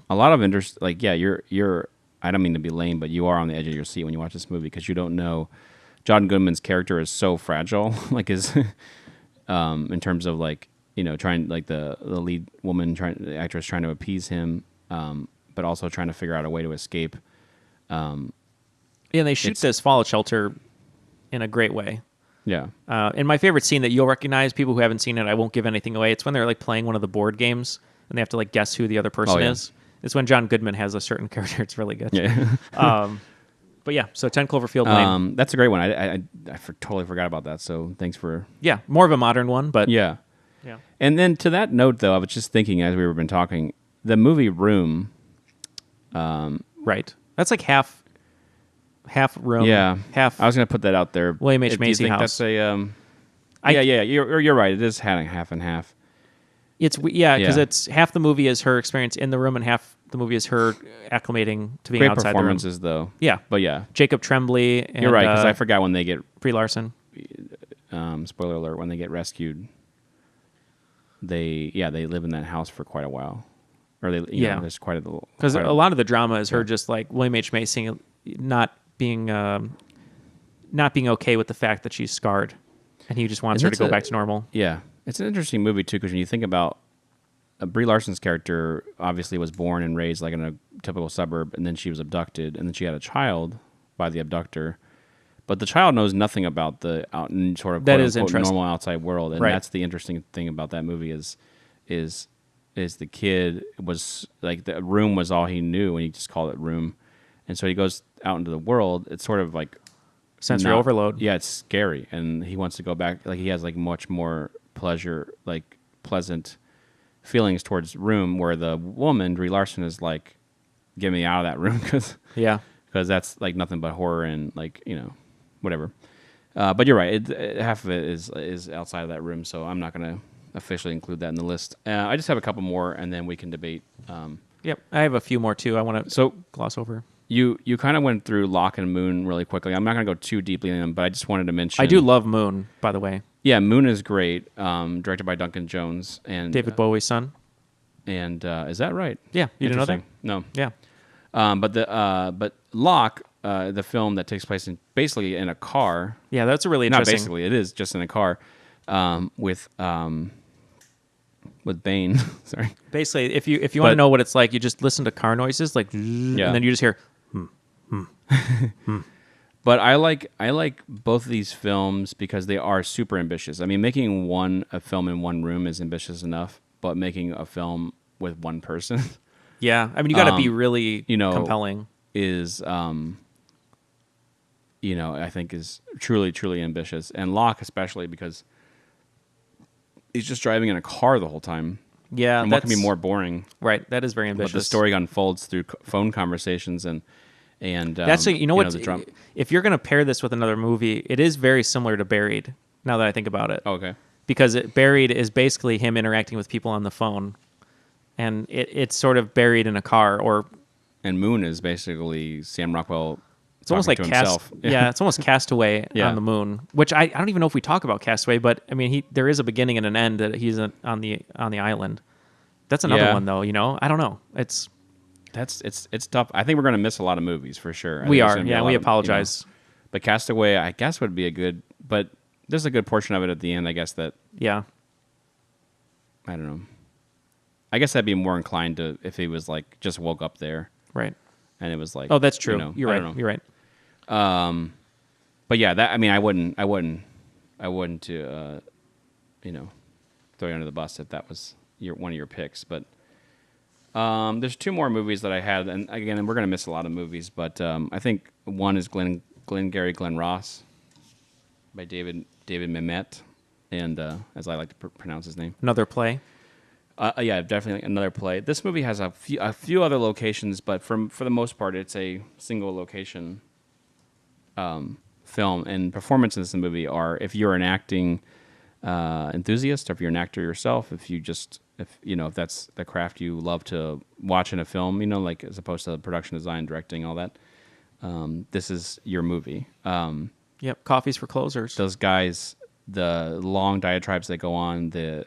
a lot of interest. Like, yeah, you're. I don't mean to be lame, but you are on the edge of your seat when you watch this movie because you don't know. John Goodman's character is so fragile, like his, in terms of like trying like the lead woman the actress trying to appease him, but also trying to figure out a way to escape. And they shoot this fallout shelter in a great way. Yeah. And my favorite scene that you'll recognize, people who haven't seen it, I won't give anything away. It's when they're like playing one of the board games and they have to like guess who the other person yeah. is. It's when John Goodman has a certain character. It's really good. Yeah. But yeah, so 10 Cloverfield Lane. That's a great one. I totally forgot about that. So thanks for. Yeah, more of a modern one, but Yeah. yeah. And then to that note, though, I was just thinking as we were been talking, the movie Room. Right. That's like half room. Yeah. Half. I was going to put that out there. William H. Do you Macy think house. That's a. Yeah. You're right. It is half and half. It's because Yeah. it's half the movie is her experience in the room and half the movie is her acclimating to being Great outside the room. performances, though. Yeah. But yeah, Jacob Tremblay. And, you're right because I forgot when they get. Brie Larson. Spoiler alert: when they get rescued, they live in that house for quite a while, or there's quite a little. Because a lot of the drama is her just like William H. Macy not being okay with the fact that she's scarred, and he just wants her to go back to normal. Yeah, it's an interesting movie too because when you think about Brie Larson's character, obviously was born and raised like in a typical suburb, and then she was abducted, and then she had a child by the abductor. But the child knows nothing about the sort of That quote, is unquote, interesting. normal outside world, and Right. that's the interesting thing about that movie is the kid was like the room was all he knew, and he just called it room, and so he goes out into the world. It's sort of like Sensory overload. Yeah, it's scary, and he wants to go back. Like he has like much more pleasant feelings towards room, where the woman Brie Larson is like, "Get me out of that room," because that's like nothing but horror and like whatever. But you're right. Half of it is outside of that room, so I'm not going to officially include that in the list. I just have a couple more, and then we can debate. Yep, I have a few more too. I want to gloss over. You kind of went through Locke and Moon really quickly. I'm not going to go too deeply in them, but I just wanted to mention. I do love Moon, by the way. Yeah, Moon is great. Directed by Duncan Jones and David Bowie's son. And is that right? Yeah, you didn't know that? No. Yeah. But Locke, the film that takes place basically in a car. Yeah, that's a really interesting. Not basically, it is just in a car with Bane. Sorry. Basically, if you want to know what it's like, you just listen to car noises, like, and then you just hear. But I like both of these films because they are super ambitious. I mean, making a film in one room is ambitious enough, but making a film with one person, yeah, I mean, you got to be really compelling. Is I think is truly ambitious, and Locke especially because he's just driving in a car the whole time. Yeah, and what can be more boring? Right, that is very ambitious. But the story unfolds through phone conversations and that's what. If you're going to pair this with another movie, it is very similar to Buried. Now that I think about it, okay, because Buried is basically him interacting with people on the phone, and it's sort of buried in a car. And Moon is basically Sam Rockwell. It's almost like himself. It's almost Castaway on the moon. Which I don't even know if we talk about Castaway, but I mean there is a beginning and an end that he's on the island. That's another one though. I don't know. It's tough. I think we're going to miss a lot of movies for sure. We are. Yeah, we apologize. But Castaway, I guess, would be a good. But there's a good portion of it at the end. I guess that. Yeah. I don't know. I guess I'd be more inclined to if he was like just woke up there, right? And it was like, oh, that's true. You're right. You're right. But yeah, that I mean, I wouldn't to, throw you under the bus if that was one of your picks. But there's two more movies that I had, and again, we're gonna miss a lot of movies, but I think one is Glengarry Glen Ross by David Mamet, and as I like to pronounce his name, another play. Yeah, definitely another play. This movie has a few other locations, but for the most part, it's a single location film. And performances in this movie are, if you're an acting enthusiast, or if you're an actor yourself, if that's the craft you love to watch in a film, like as opposed to production design, directing, all that, this is your movie. Yep, coffees for closers. Those guys, the long diatribes that go on, the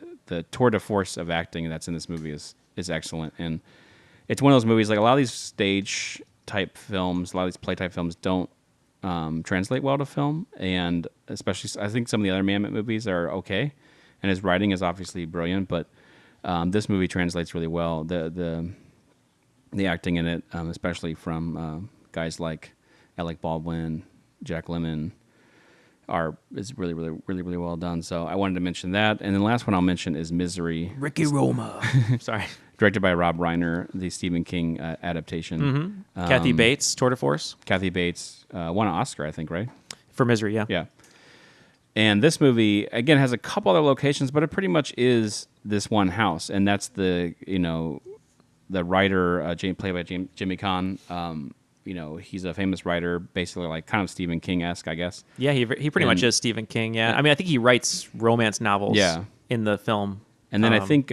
tour de force of acting that's in this movie is excellent. And it's one of those movies, like a lot of these stage type films, a lot of these play type films don't translate well to film. And especially, I think some of the other Mamet movies are okay. And his writing is obviously brilliant, but this movie translates really well. The acting in it, especially from guys like Alec Baldwin, Jack Lemmon, is really well done. So I wanted to mention that. And then the last one I'll mention is Misery. Ricky Roma. Sorry. Directed by Rob Reiner, the Stephen King adaptation. Mm-hmm. Kathy Bates, tour de force. Kathy Bates won an Oscar, I think, right? For Misery, yeah. Yeah. And this movie, again, has a couple other locations, but it pretty much is this one house. And that's the writer, played by Jimmy Caan. He's a famous writer, basically like kind of Stephen King-esque, I guess. Yeah, he pretty much is Stephen King, yeah. I mean, I think he writes romance novels in the film. And then I think,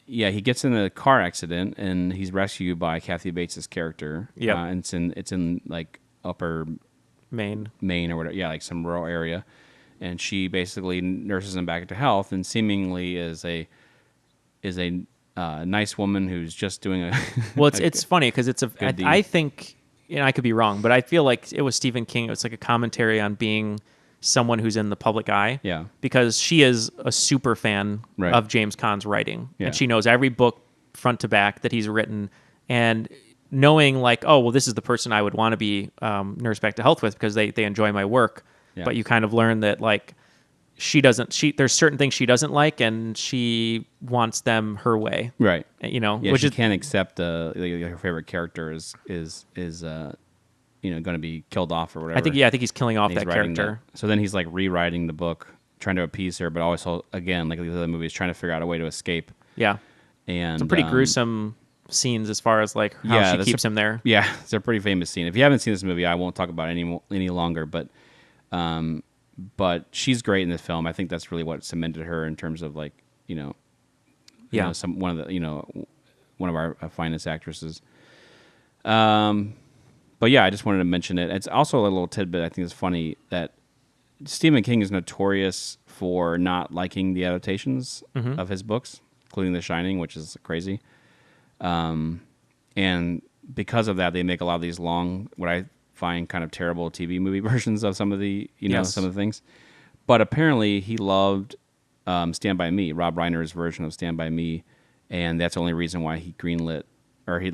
he gets in a car accident, and he's rescued by Kathy Bates' character. Yeah. And it's in like upper Maine or whatever, like some rural area. And she basically nurses him back to health, and seemingly is a nice woman who's just doing a. Well, it's funny because I think, I could be wrong, but I feel like it was Stephen King. It was like a commentary on being someone who's in the public eye. Yeah. Because she is a super fan of James Caan's writing, and she knows every book front to back that he's written, and knowing like, oh, well, this is the person I would want to be nursed back to health with because they enjoy my work. Yeah. But you kind of learn that like there's certain things she doesn't like, and she wants them her way. Right. Which she is can't accept her favorite character is going to be killed off or whatever. I think he's killing off And he's that writing character. So then he's like rewriting the book, trying to appease her, but also again, like the other movies, trying to figure out a way to escape. Yeah. And Some pretty gruesome scenes as far as like how she keeps him there. Yeah, it's a pretty famous scene. If you haven't seen this movie, I won't talk about it any longer. But she's great in this film. I think that's really what cemented her in terms of like one of our finest actresses. But yeah, I just wanted to mention it. It's also a little tidbit. I think it's funny that Stephen King is notorious for not liking the adaptations of his books, including The Shining, which is crazy. And because of that, they make a lot of these long, what I find kind of terrible TV movie versions of some of the, some of the things. But apparently he loved Stand By Me, Rob Reiner's version of Stand By Me, and that's the only reason why he greenlit, or he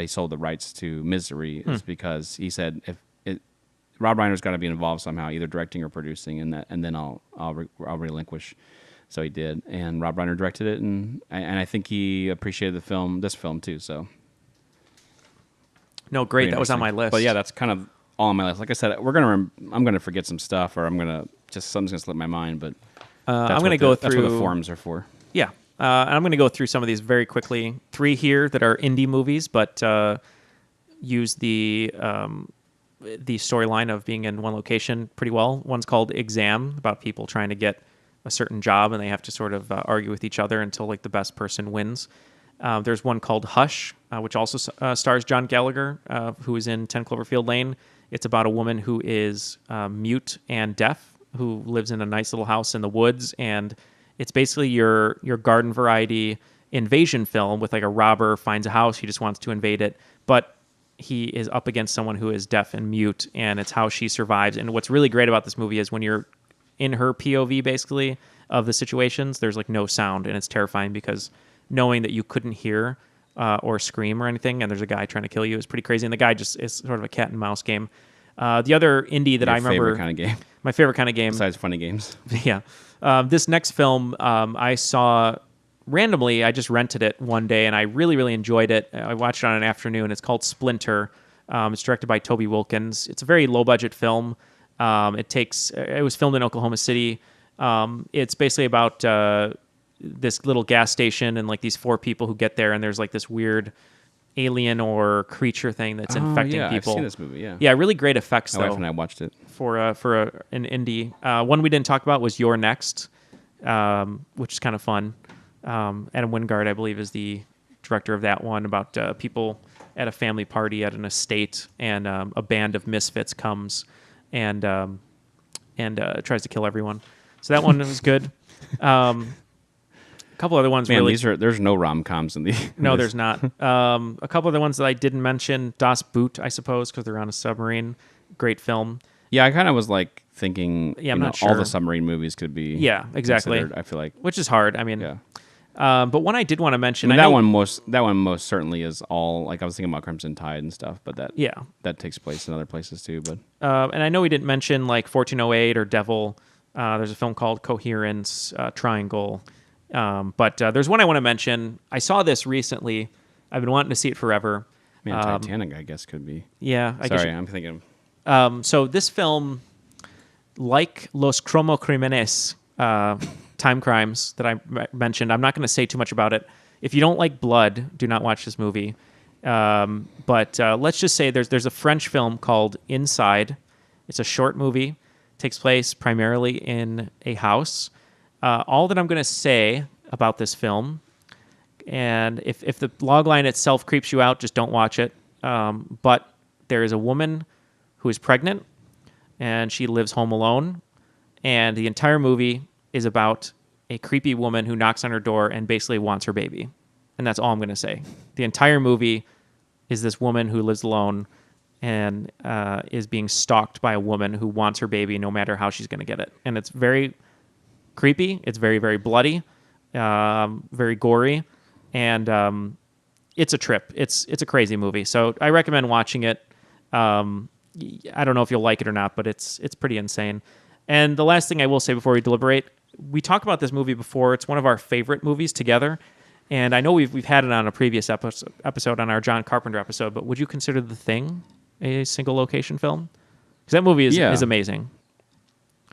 sold the rights to Misery, is because he said Rob Reiner's got to be involved somehow, either directing or producing, and then I'll relinquish. So he did, and Rob Reiner directed it, and I think he appreciated this film too. So, no, great, that was on my list. But yeah, that's kind of all on my list. Like I said, I'm gonna forget some stuff, or something's gonna slip my mind. But I'm gonna go through. That's what the forums are for. Yeah, and I'm gonna go through some of these very quickly. 3 here that are indie movies, but use the storyline of being in one location pretty well. One's called Exam, about people trying to get a certain job, and they have to sort of argue with each other until like the best person wins. There's one called Hush, which also stars John Gallagher, who is in 10 Cloverfield Lane. It's about a woman who is mute and deaf, who lives in a nice little house in the woods, and it's basically your garden variety invasion film with like a robber finds a house, he just wants to invade it, but he is up against someone who is deaf and mute, and it's how she survives. And what's really great about this movie is when you're in her POV, basically, of the situations, there's like no sound, and it's terrifying because knowing that you couldn't hear or scream or anything, and there's a guy trying to kill you, is pretty crazy. And the guy just is sort of a cat and mouse game. The other indie that I remember, favorite kind of game. My favorite kind of game, besides funny games. Yeah, this next film I saw randomly. I just rented it one day, and I really, really enjoyed it. I watched it on an afternoon. It's called Splinter. It's directed by Toby Wilkins. It's a very low budget film. It was filmed in Oklahoma City. It's basically about this little gas station and like these 4 people who get there, and there's like this weird alien or creature thing that's infecting people. I've seen this movie. Yeah, yeah, really great effects. My wife and I watched it for an indie. One we didn't talk about was You're Next, which is kind of fun. Adam Wingard, I believe, is the director of that one, about people at a family party at an estate, and a band of misfits comes and tries to kill everyone. So that one was good. A couple other ones. Man, really, there's no rom-coms in the. No, there's not. A couple other ones that I didn't mention. Das Boot, I suppose, because they're on a submarine. Great film. Yeah, I kind of was like thinking. Yeah, I'm not sure. All the submarine movies could be. Yeah, exactly. I feel like, which is hard. I mean, yeah. But one I did want to mention. That one most certainly is all, like, I was thinking about Crimson Tide and stuff, but that takes place in other places too. But and I know we didn't mention like 1408 or Devil. There's a film called Coherence, Triangle. But there's one I want to mention. I saw this recently. I've been wanting to see it forever. Man, Titanic, I guess, could be. Yeah, I'm thinking. So this film, like Los Cromocrímenes, Time Crimes that I mentioned, I'm not going to say too much about it. If you don't like blood, do not watch this movie. But let's just say there's a French film called Inside. It's a short movie. It takes place primarily in a house. All that I'm going to say about this film, and if the logline itself creeps you out, just don't watch it. But there is a woman who is pregnant, and she lives home alone. And the entire movie is about a creepy woman who knocks on her door and basically wants her baby. And that's all I'm going to say. The entire movie is this woman who lives alone and is being stalked by a woman who wants her baby no matter how she's going to get it. And it's very creepy. It's very, very bloody, very gory, and it's a trip. It's a crazy movie. So I recommend watching it. I don't know if you'll like it or not, but it's pretty insane. And the last thing I will say before we deliberate, we talked about this movie before. It's one of our favorite movies together. And I know we've had it on a previous episode on our John Carpenter episode, but would you consider The Thing a single location film? Because that movie is amazing.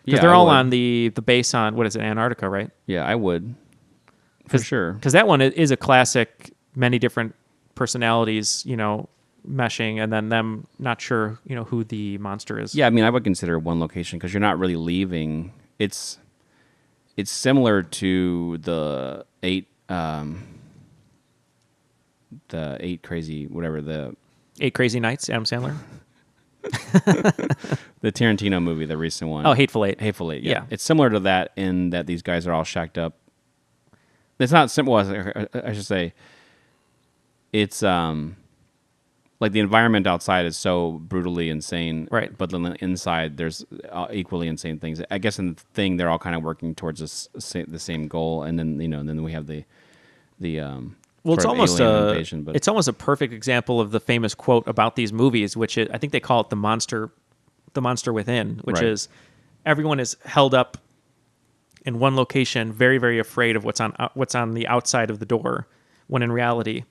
Because they're all on the base on, what is it, Antarctica, right? Yeah, I would. For sure. Because that one is a classic, many different personalities, meshing, and then them not sure, who the monster is. Yeah, I mean, I would consider it one location because you're not really leaving. It's similar to the eight crazy, whatever, the 8 Crazy Nights, Adam Sandler. the Tarantino movie, the recent one. Oh, Hateful Eight. Hateful Eight, yeah. Yeah. It's similar to that in that these guys are all shacked up. It's not simple, I should say. It's like the environment outside is so brutally insane, right? But then inside there's equally insane things. I guess in the thing they're all kind of working towards the same goal, and then then we have the well, it's almost invasion, but it's almost a perfect example of the famous quote about these movies, which is, I think they call it the monster within, which is everyone is held up in one location, very, very afraid of what's on the outside of the door, when in reality,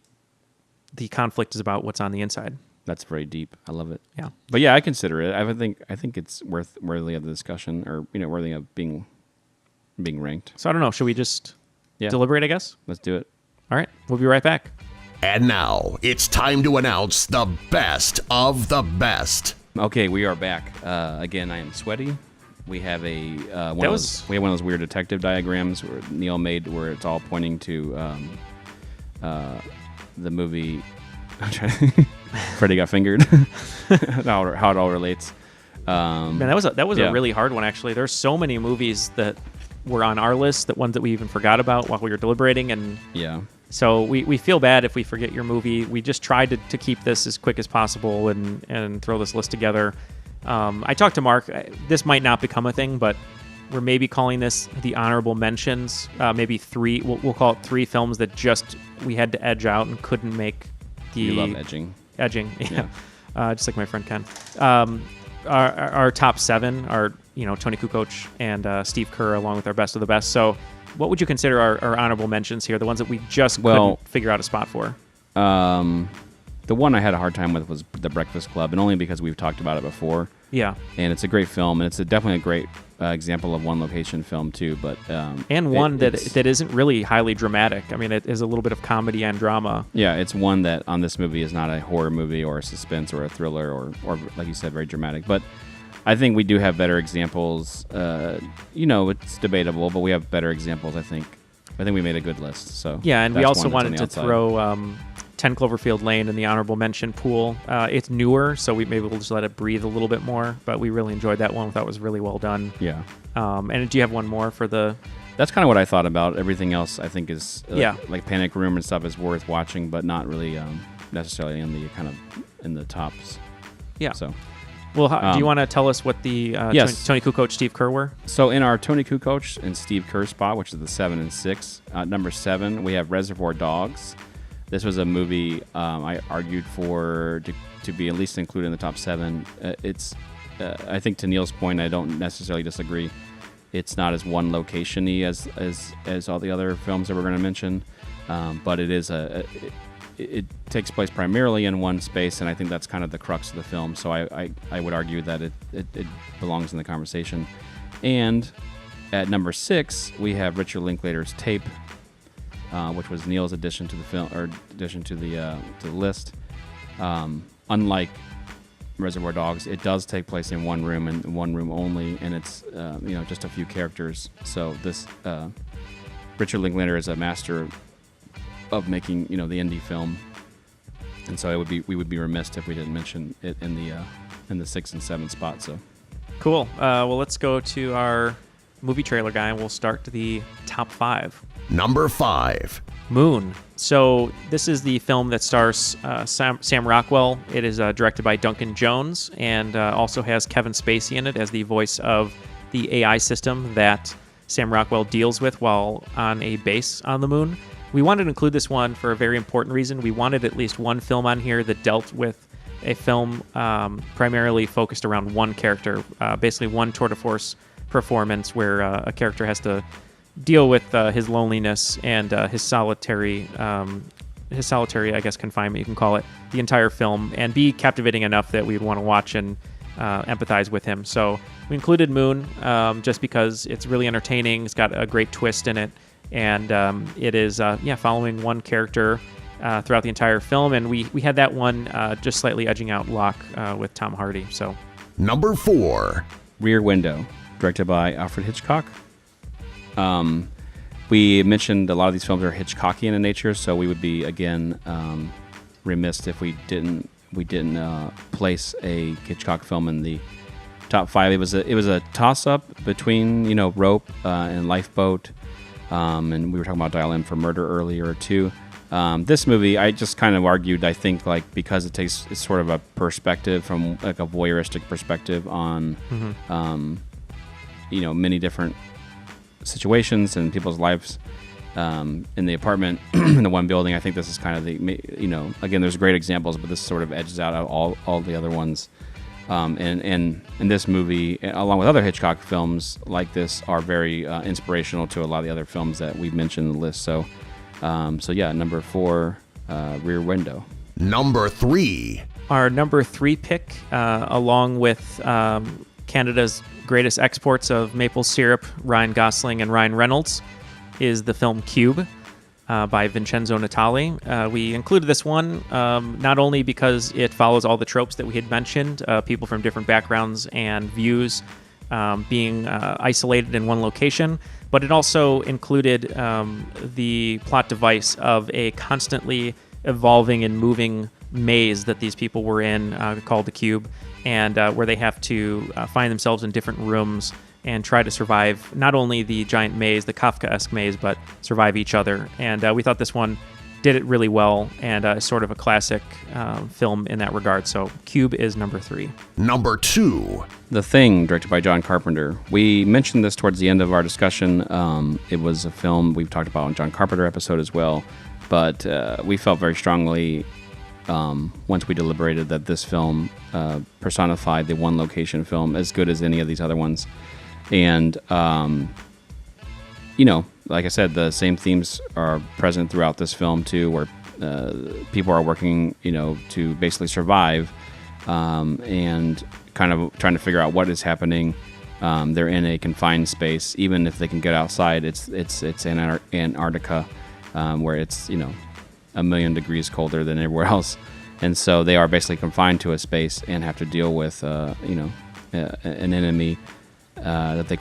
the conflict is about what's on the inside. That's very deep. I love it. Yeah, but yeah, I consider it. I think it's worthy of the discussion, or worthy of being ranked. So I don't know. Should we just deliberate? I guess. Let's do it. All right, we'll be right back. And now it's time to announce the best of the best. Okay, we are back. Again, I am sweaty. We have we have one of those weird detective diagrams where Neal made, where it's all pointing to the movie. I'm trying to Freddy Got Fingered. how it all relates. Man, that was a really hard one, actually. There's so many movies that were on our list, that ones that we even forgot about while we were deliberating, and so we feel bad if we forget your movie. We just tried to keep this as quick as possible and throw this list together. I talked to Mark. This might not become a thing, but we're maybe calling this the honorable mentions. Maybe 3. We'll call it 3 films that just we had to edge out and couldn't make the. You love edging. Edging, yeah. Just like my friend Ken. Our top 7 are Tony Kukoc and Steve Kerr, along with our best of the best. So, what would you consider our honorable mentions here? The ones that we just couldn't figure out a spot for. The one I had a hard time with was The Breakfast Club, and only because we've talked about it before. Yeah, and it's a great film, and it's definitely a great example of one location film too. But and one that isn't really highly dramatic. I mean, it is a little bit of comedy and drama. Yeah, it's one that on this movie is not a horror movie or a suspense or a thriller or like you said, very dramatic. But I think we do have better examples. It's debatable, but we have better examples. I think we made a good list. So yeah, and we also wanted to throw 10 Cloverfield Lane in the honorable mention pool. It's newer, so maybe we'll just let it breathe a little bit more. But we really enjoyed that one. We thought it was really well done. Yeah. And do you have one more for the? That's kind of what I thought about. Everything else, I think, is like Panic Room and stuff is worth watching, but not really necessarily in the tops. Yeah. So. Well, do you want to tell us what the Tony Kukoc, Steve Kerr were? So in our Tony Kukoc and Steve Kerr spot, which is the 7 and 6, number 7, we have Reservoir Dogs. This was a movie I argued for to be at least included in the top 7. It's, I think, to Neal's point, I don't necessarily disagree. It's not as one location-y as all the other films that we're going to mention, but it is it takes place primarily in one space, and I think that's kind of the crux of the film. So I would argue that it belongs in the conversation. And at number 6, we have Richard Linklater's Tape, which was Neal's addition to the film, or addition to the list. Unlike Reservoir Dogs, it does take place in one room and one room only, and it's just a few characters. So this Richard Linklater is a master of making the indie film, and so we would be remiss if we didn't mention it in the 6 and 7 spot. So cool. Well, let's go to our movie trailer guy, and we'll start the top 5. Number 5. Moon. So this is the film that stars Sam Rockwell. It is directed by Duncan Jones, and also has Kevin Spacey in it as the voice of the AI system that Sam Rockwell deals with while on a base on the moon. We wanted to include this one for a very important reason. We wanted at least one film on here that dealt with a film primarily focused around one character, basically one tour de force performance where a character has to deal with his loneliness and his solitary, I guess, confinement, you can call it, the entire film, and be captivating enough that we'd want to watch and empathize with him. So we included Moon just because it's really entertaining. It's got a great twist in it, and it is following one character throughout the entire film, and we had that one just slightly edging out Locke with Tom Hardy. So Number 4. Rear Window, directed by Alfred Hitchcock. We mentioned a lot of these films are Hitchcockian in nature, so we would be again remiss if we didn't place a Hitchcock film in the top 5. It was a toss up between Rope and Lifeboat, and we were talking about Dial M for Murder earlier too. This movie, I just kind of argued, I think, like, because it's sort of a perspective from like a voyeuristic perspective on many different situations and people's lives in the apartment in the one building. I think this is kind of the again, there's great examples, but this sort of edges out all the other ones. And this movie, along with other Hitchcock films like this, are very inspirational to a lot of the other films that we've mentioned in the list. So yeah, number 4, Rear Window. Number 3. our number 3 pick, along with Canada's greatest exports of maple syrup, Ryan Gosling and Ryan Reynolds, is the film Cube by Vincenzo Natali. We included this one not only because it follows all the tropes that we had mentioned, people from different backgrounds and views being isolated in one location, but it also included the plot device of a constantly evolving and moving maze that these people were in called the Cube, and where they have to find themselves in different rooms and try to survive not only the giant maze, the Kafka-esque maze, but survive each other. And we thought this one did it really well, and is sort of a classic film in that regard. So Cube is number 3. Number 2. The Thing, directed by John Carpenter. We mentioned this towards the end of our discussion. It was a film we've talked about on John Carpenter episode as well, but we felt very strongly once we deliberated that this film personified the one location film as good as any of these other ones. And, like I said, the same themes are present throughout this film too, where people are working, to basically survive and kind of trying to figure out what is happening. They're in a confined space. Even if they can get outside, it's Antarctica, where it's, 1,000,000 degrees colder than everywhere else. And so they are basically confined to a space and have to deal with, an enemy that they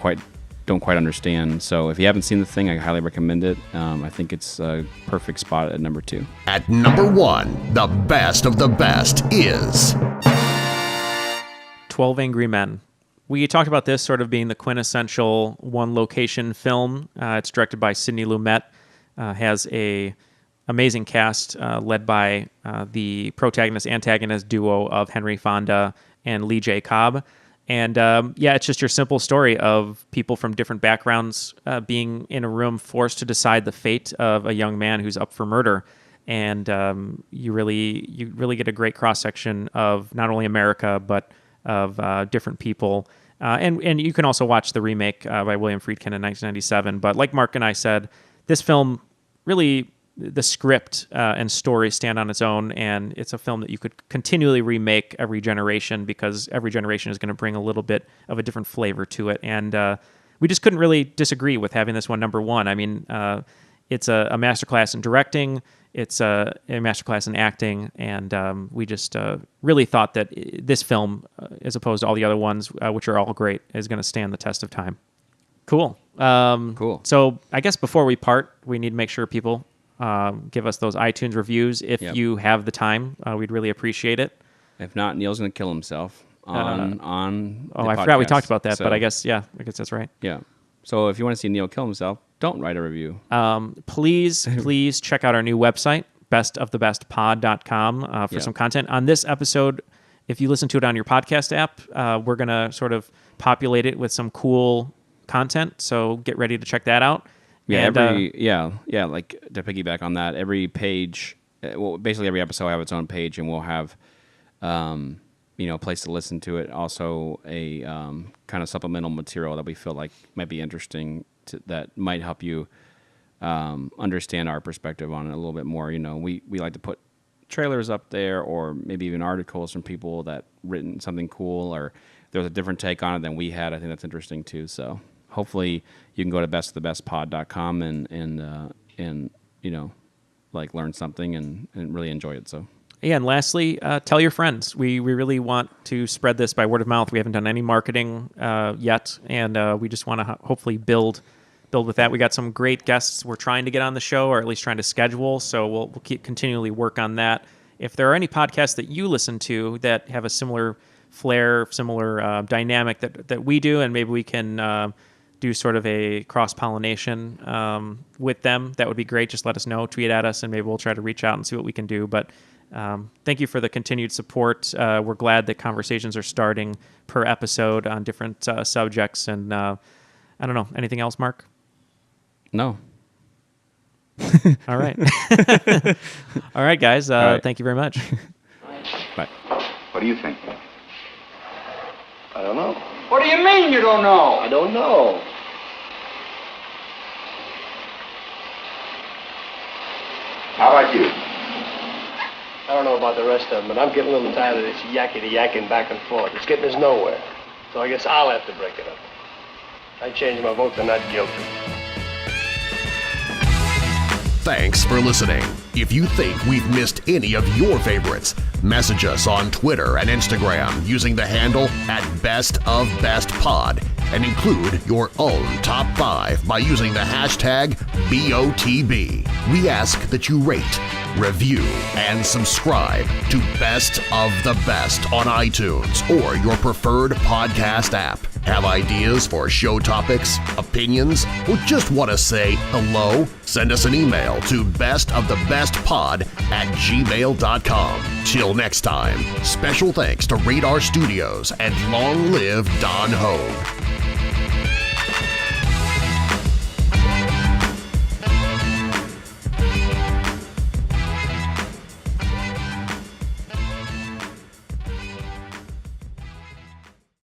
don't quite understand. So if you haven't seen The Thing, I highly recommend it. I think it's a perfect spot at number 2. At number 1, the best of the best is 12 Angry Men. We talked about this sort of being the quintessential one-location film. It's directed by Sidney Lumet. Has a amazing cast led by the protagonist-antagonist duo of Henry Fonda and Lee J. Cobb. And it's just your simple story of people from different backgrounds being in a room forced to decide the fate of a young man who's up for murder. And you really get a great cross-section of not only America, but of different people. And you can also watch the remake by William Friedkin in 1997. But like Mark and I said, this film really, the script and story stand on its own, and it's a film that you could continually remake every generation, because every generation is going to bring a little bit of a different flavor to it. And we just couldn't really disagree with having this one number 1. I mean, it's a masterclass in directing, it's a masterclass in acting, and we just really thought that this film, as opposed to all the other ones, which are all great, is going to stand the test of time. Cool. Cool. So I guess before we part, we need to make sure people give us those iTunes reviews if you have the time. We'd really appreciate it. If not, Neil's going to kill himself on Oh, the I forgot we podcast. talked about that, So, but I guess that's right. Yeah. So if you want to see Neil kill himself, don't write a review. Please check out our new website, bestofthebestpod.com, for some content. On this episode, if you listen to it on your podcast app, we're going to sort of populate it with some cool content. So get ready to check that out. Yeah, And, like to piggyback on that, every page, basically every episode will have its own page, and we'll have place to listen to it. Also, a kind of supplemental material that we feel like might be interesting that might help you understand our perspective on it a little bit more. We like to put trailers up there, or maybe even articles from people that written something cool, or there was a different take on it than we had. I think that's interesting too. So hopefully you can go to bestofthebestpod.com and learn something and really enjoy it. So. Yeah, and lastly, tell your friends. We really want to spread this by word of mouth. We haven't done any marketing yet, and we just want to hopefully build with that. We got some great guests we're trying to get on the show, or at least trying to schedule, so we'll keep continually work on that. If there are any podcasts that you listen to that have a similar flair, similar dynamic that we do, and maybe we can do sort of a cross-pollination with them, that would be great. Just let us know, tweet at us, and maybe we'll try to reach out and see what we can do. But thank you for the continued support. We're glad that conversations are starting per episode on different subjects. And I don't know, anything else, Mark? No. All right. All right, guys. All right. Thank you very much. Bye. What do you think? I don't know. What do you mean you don't know? I don't know. How about you? I don't know about the rest of them, but I'm getting a little tired of this yakety-yakking back and forth. It's getting us nowhere. So I guess I'll have to break it up. I changed my vote to not guilty. Thanks for listening. If you think we've missed any of your favorites, message us on Twitter and Instagram using the handle @bestofbestpod and include your own top 5 by using the hashtag BOTB. We ask that you rate, review, and subscribe to Best of the Best on iTunes or your preferred podcast app. Have ideas for show topics, opinions, or just want to say hello? Send us an email to bestofthebestpod@gmail.com. Till next time, special thanks to Radar Studios and long live Don Hogue.